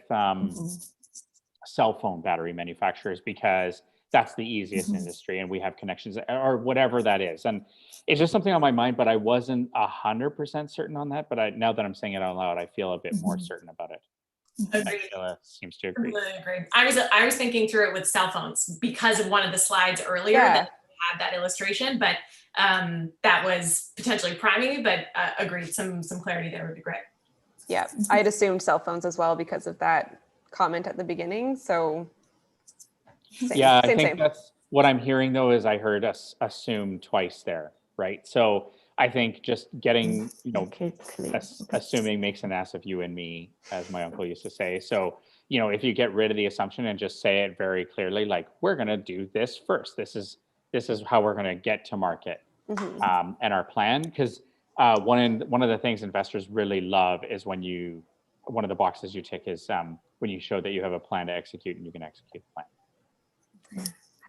Speaker 7: cell phone battery manufacturers because that's the easiest industry and we have connections, or whatever that is. And it's just something on my mind, but I wasn't 100% certain on that. But now that I'm saying it out loud, I feel a bit more certain about it. Kayla seems to agree.
Speaker 10: Completely agree. I was thinking through it with cell phones because of one of the slides earlier that had that illustration, but that was potentially priming me, but agreed, some clarity there would be great.
Speaker 2: Yeah, I'd assumed cell phones as well because of that comment at the beginning. So
Speaker 7: I think that's what I'm hearing though, is I heard us assume twice there, right? So I think just getting, assuming makes an ass of you and me, as my uncle used to say. So, if you get rid of the assumption and just say it very clearly, like, we're going to do this first. This is how we're going to get to market, and our plan. Because one of the things investors really love is when one of the boxes you tick is when you show that you have a plan to execute and you can execute the plan.
Speaker 2: I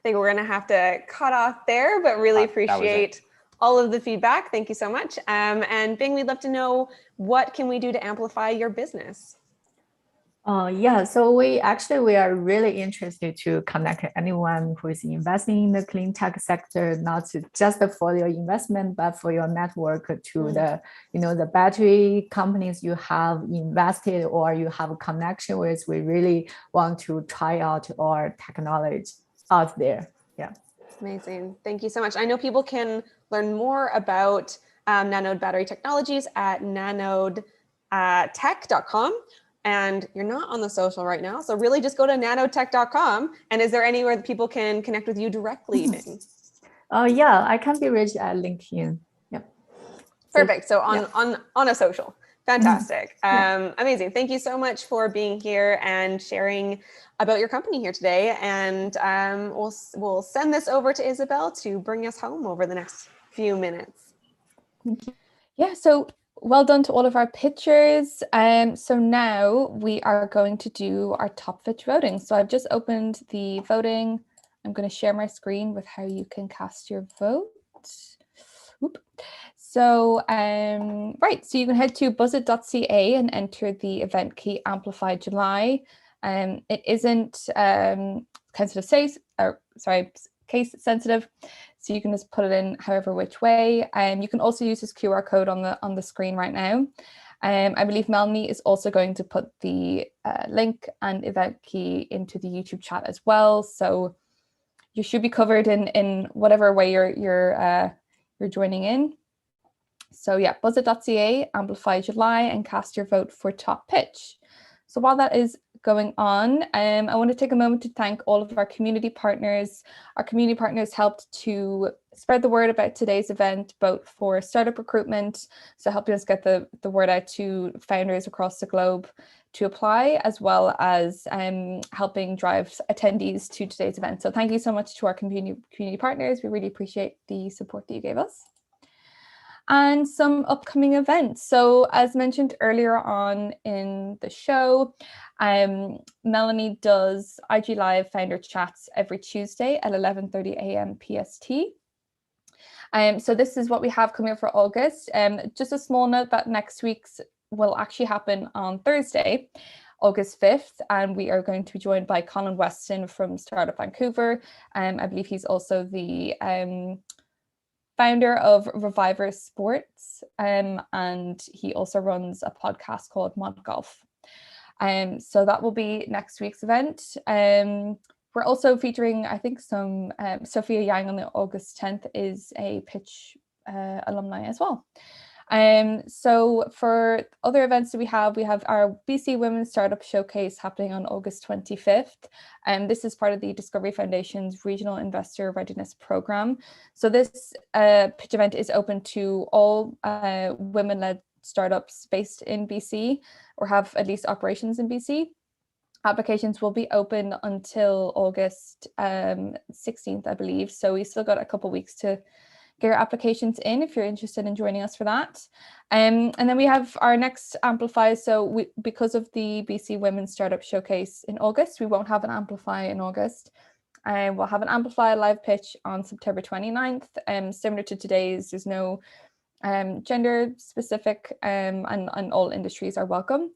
Speaker 2: think we're going to have to cut off there, but really appreciate all of the feedback. Thank you so much. And Bing, we'd love to know, what can we do to amplify your business?
Speaker 15: So we are really interested to connect anyone who is investing in the clean tech sector, not just for your investment, but for your network to the battery companies you have invested or you have a connection with. We really want to try out our technology out there. Yeah.
Speaker 2: Amazing. Thank you so much. I know people can learn more about Nanode battery technologies at nanodetech.com. And you're not on the social right now, so really just go to nanodetech.com. And is there anywhere that people can connect with you directly, Bing?
Speaker 15: I can be reached at LinkedIn. Yeah.
Speaker 2: Perfect. So on a social. Fantastic. Amazing. Thank you so much for being here and sharing about your company here today. And we'll send this over to Isabel to bring us home over the next few minutes.
Speaker 1: Yeah, so well done to all of our pitchers. So now we are going to do our top pitch voting. So I've just opened the voting. I'm going to share my screen with how you can cast your vote. So, so you can head to buzzit.ca and enter the event key Amplify July. It isn't case sensitive, so you can just put it in however which way. You can also use this QR code on the screen right now. I believe Melanie is also going to put the link and event key into the YouTube chat as well. So you should be covered in whatever way you're joining in. So yeah, buzzit.ca, Amplify July, and cast your vote for top pitch. So while that is going on, I want to take a moment to thank all of our community partners. Our community partners helped to spread the word about today's event, both for startup recruitment, so helping us get the word out to founders across the globe to apply, as well as helping drive attendees to today's event. So thank you so much to our community partners. We really appreciate the support that you gave us. And some upcoming events. So as mentioned earlier on in the show, Melanie does IG Live founder chats every Tuesday at 11:30 a.m. PST. So this is what we have coming up for August. Just a small note that next week's will actually happen on Thursday, August 5th, and we are going to be joined by Colin Weston from Startup Vancouver. I believe he's also the founder of Reviver Sports, and he also runs a podcast called Mod Golf. So that will be next week's event. We're also featuring, I think, some Sophia Yang on the August 10th is a pitch alumni as well. So for other events that we have our BC Women's Startup Showcase happening on August 25th. And this is part of the Discovery Foundation's Regional Investor Readiness Program. So this pitch event is open to all women-led startups based in BC or have at least operations in BC. Applications will be open until August 16th, I believe. So we still got a couple of weeks to get your applications in if you're interested in joining us for that. And then we have our next Amplify. So because of the BC Women's Startup Showcase in August, we won't have an Amplify in August. We'll have an Amplify live pitch on September 29th. Similar to today's, there's no gender specific and all industries are welcome.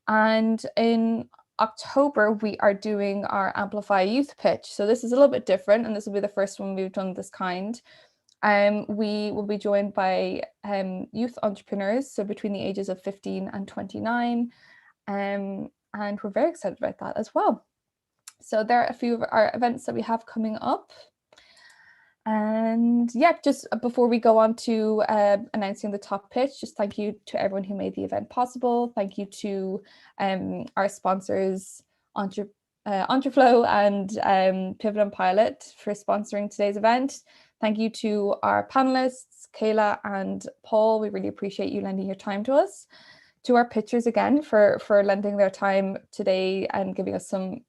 Speaker 1: And in October, we are doing our Amplify Youth Pitch. So this is a little bit different, and this will be the first one we've done this kind. We will be joined by youth entrepreneurs, so between the ages of 15 and 29, and we're very excited about that as well. So there are a few of our events that we have coming up. And yeah, just before we go on to announcing the top pitch, just thank you to everyone who made the event possible. Thank you to our sponsors, Entreflow and Pivot and Pilot for sponsoring today's event. Thank you to our panelists, Kayla and Paul. We really appreciate you lending your time to us. To our pitchers again for lending their time today and giving us some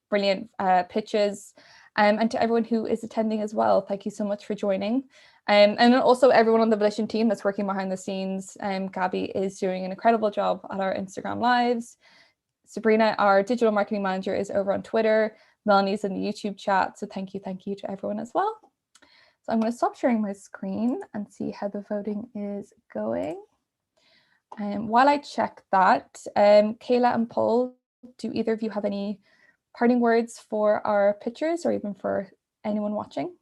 Speaker 1: brilliant pitches. And to everyone who is attending as well, thank you so much for joining. And then also everyone on the Volition team that's working behind the scenes. Gabby is doing an incredible job at our Instagram lives. Sabrina, our digital marketing manager, is over on Twitter. Melanie's in the YouTube chat. So thank you to everyone as well. So I'm going to stop sharing my screen and see how the voting is going. While I check that, Kayla and Paul, do either of you have any parting words for our pitchers or even for anyone watching?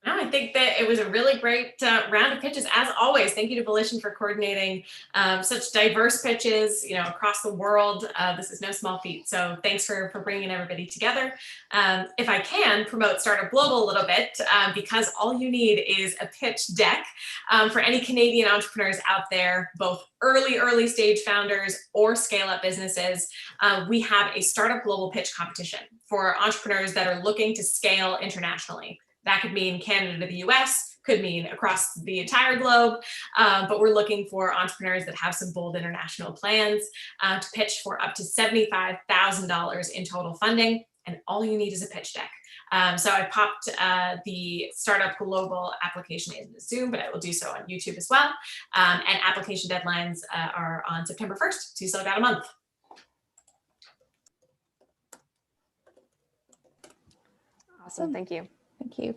Speaker 10: No, I think that it was a really great round of pitches, as always. Thank you to Volition for coordinating such diverse pitches, across the world. This is no small feat. So thanks for bringing everybody together. If I can promote Startup Global a little bit, because all you need is a pitch deck for any Canadian entrepreneurs out there, both early stage founders or scale up businesses. We have a Startup Global pitch competition for entrepreneurs that are looking to scale internationally. That could mean Canada to the US, could mean across the entire globe, but we're looking for entrepreneurs that have some bold international plans to pitch for up to $75,000 in total funding, and all you need is a pitch deck. So I popped the Startup Global application in the Zoom, but I will do so on YouTube as well. And application deadlines are on September 1st, so you still got a month.
Speaker 2: Awesome, thank you.
Speaker 1: Thank you.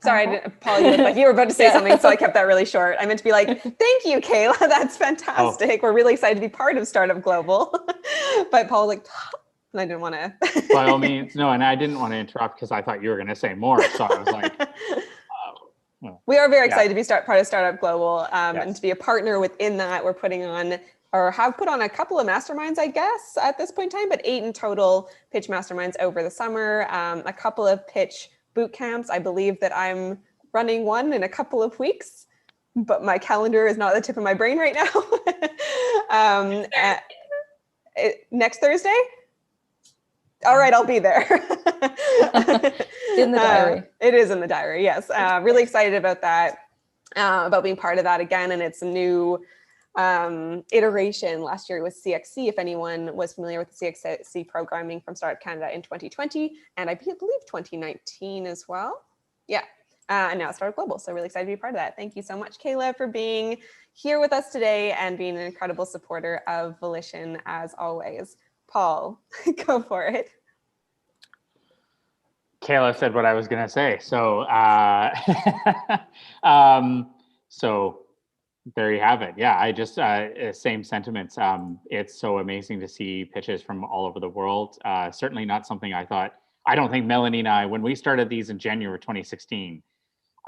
Speaker 2: Sorry, Paul, you looked like you were about to say something, so I kept that really short. I meant to be like, thank you, Kayla. That's fantastic. We're really excited to be part of Startup Global. But Paul was like, and I didn't want to.
Speaker 7: By all means, no, and I didn't want to interrupt because I thought you were going to say more. So I was like,
Speaker 2: we are very excited to be part of Startup Global and to be a partner within that. We're putting on, or have put on, a couple of masterminds, I guess, at this point in time, but 8 in total pitch masterminds over the summer, a couple of pitch boot camps. I believe that I'm running one in a couple of weeks, but my calendar is not at the tip of my brain right now. Next Thursday? All right, I'll be there.
Speaker 1: In the diary.
Speaker 2: It is in the diary, yes. Really excited about that, about being part of that again. And it's a new iteration. Last year it was CXC, if anyone was familiar with the CXC programming from Startup Canada in 2020, and I believe 2019 as well. Yeah, and now it's Startup Global, so really excited to be part of that. Thank you so much, Kayla, for being here with us today and being an incredible supporter of Volition as always. Paul, go for it.
Speaker 7: Kayla said what I was going to say. So, so there you have it. Yeah, I just, same sentiments. It's so amazing to see pitches from all over the world. Certainly not something I don't think Melanie and I, when we started these in January 2016,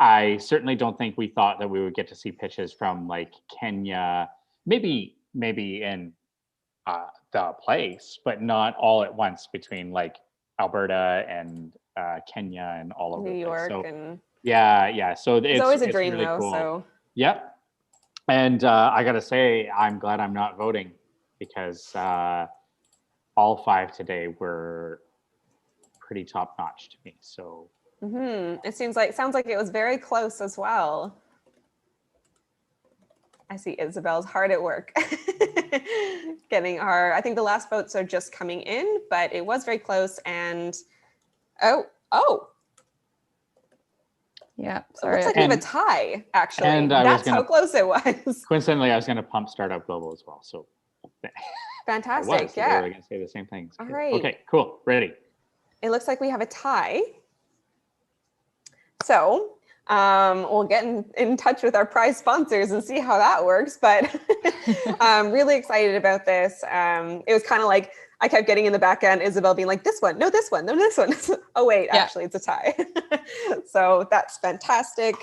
Speaker 7: I certainly don't think we thought that we would get to see pitches from like Kenya, maybe in the place, but not all at once between like Alberta and Kenya and all over
Speaker 2: New
Speaker 7: the place.
Speaker 2: York
Speaker 7: So
Speaker 2: and
Speaker 7: yeah. So
Speaker 2: it's always a
Speaker 7: it's
Speaker 2: dream
Speaker 7: really
Speaker 2: though.
Speaker 7: cool.
Speaker 2: So
Speaker 7: yep. And I gotta say, I'm glad I'm not voting because all 5 today were pretty top notch to me. So
Speaker 2: it sounds like it was very close as well. I see Isabel's hard at work getting I think the last votes are just coming in, but it was very close. And oh,
Speaker 1: yeah,
Speaker 2: sorry. It looks like we have a tie, actually.
Speaker 7: And
Speaker 2: that's how close it was.
Speaker 7: Coincidentally, I was going to pump Startup Global as well. So
Speaker 2: fantastic.
Speaker 7: So
Speaker 2: yeah.
Speaker 7: they were going to say the same things.
Speaker 2: All right.
Speaker 7: Okay, cool. Ready.
Speaker 2: It looks like we have a tie. So we'll get in touch with our prize sponsors and see how that works. But I'm really excited about this. It was kind of like I kept getting in the back end, Isabel being like, this one, no, this one, no, this one. Oh, wait, actually, it's a tie. So that's fantastic.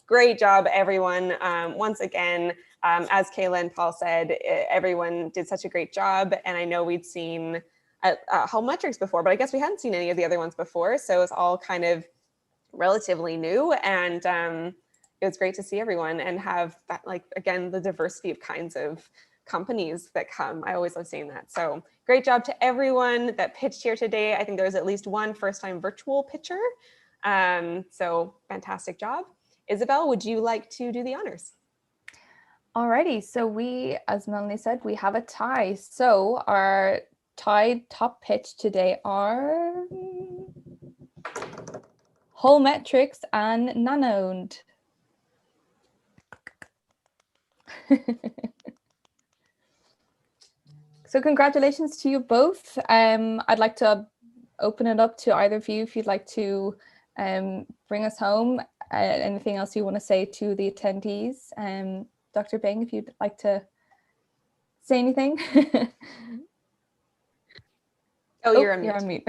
Speaker 2: Great job, everyone. Once again, as Kayla and Paul said, everyone did such a great job. And I know we'd seen Home Metrics before, but I guess we hadn't seen any of the other ones before. So it's all kind of relatively new. And it was great to see everyone and have that, like, again, the diversity of kinds of companies that come. I always love seeing that. So great job to everyone that pitched here today. I think there was at least one first-time virtual pitcher. So fantastic job. Isabel, would you like to do the honors?
Speaker 1: Alrighty, so we, as Melanie said, we have a tie. So our tied top pitch today are Whole Metrics and Nanode. So congratulations to you both. I'd like to open it up to either of you if you'd like to bring us home. Anything else you want to say to the attendees? Dr. Bing, if you'd like to say anything.
Speaker 2: You're on mute.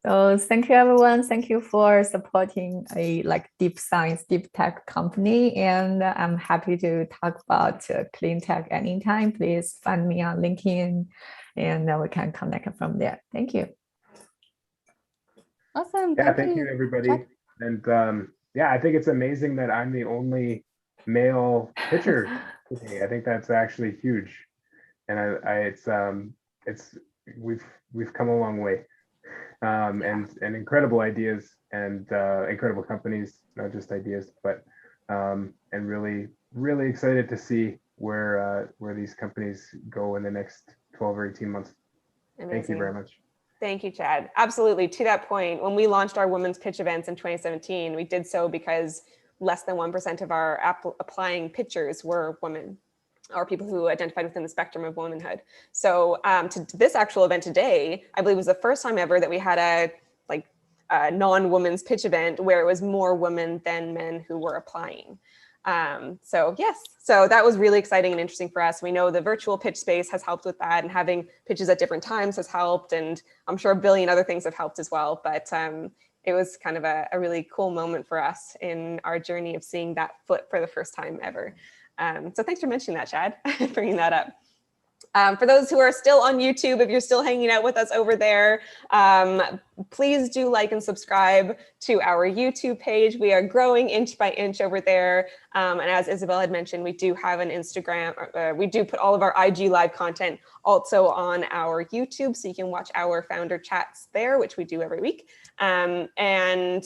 Speaker 15: So thank you, everyone. Thank you for supporting a deep science, deep tech company. And I'm happy to talk about clean tech anytime. Please find me on LinkedIn and we can connect from there. Thank you.
Speaker 1: Awesome.
Speaker 14: Yeah, thank you, everybody. And yeah, I think it's amazing that I'm the only male pitcher today. I think that's actually huge. And we've come a long way. And incredible ideas and incredible companies, not just ideas, but and really excited to see where these companies go in the next 12 or 18 months.
Speaker 2: Amazing.
Speaker 14: Thank you very much.
Speaker 2: Thank you, Chad. Absolutely. To that point, when we launched our women's pitch events in 2017, we did so because less than 1% of our applying pitchers were women, or people who identified within the spectrum of womanhood. So to this actual event today, I believe was the first time ever that we had a non-women's pitch event where it was more women than men who were applying. So yes, so that was really exciting and interesting for us. We know the virtual pitch space has helped with that, and having pitches at different times has helped. And I'm sure a billion other things have helped as well. But it was kind of a really cool moment for us in our journey of seeing that flip for the first time ever. So thanks for mentioning that, Chad, bringing that up. For those who are still on YouTube, if you're still hanging out with us over there, please do like and subscribe to our YouTube page. We are growing inch by inch over there. And as Isabel had mentioned, we do have an Instagram. We do put all of our IG live content also on our YouTube, so you can watch our founder chats there, which we do every week. And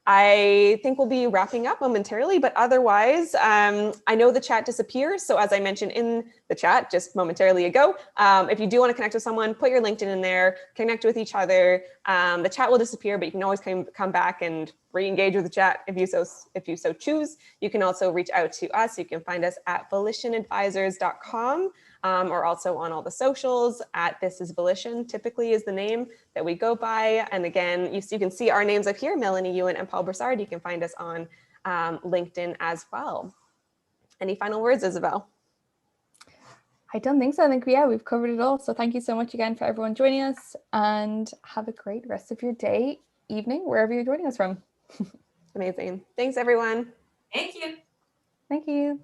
Speaker 2: I think we'll be wrapping up momentarily, but otherwise, I know the chat disappears. So as I mentioned in the chat just momentarily ago, if you do want to connect with someone, put your LinkedIn in there, connect with each other. The chat will disappear, but you can always come back and re-engage with the chat if you so choose. You can also reach out to us. You can find us at volitionadvisors.com. or also on all the socials at This Is Volition, typically is the name that we go by. And again, you can see our names up here, Melanie Ewan and Paul Broussard. You can find us on LinkedIn as well. Any final words, Isabel?
Speaker 1: I don't think so. I think, yeah, we've covered it all. So thank you so much again for everyone joining us, and have a great rest of your day, evening, wherever you're joining us from.
Speaker 2: Amazing. Thanks, everyone.
Speaker 10: Thank you.
Speaker 1: Thank you.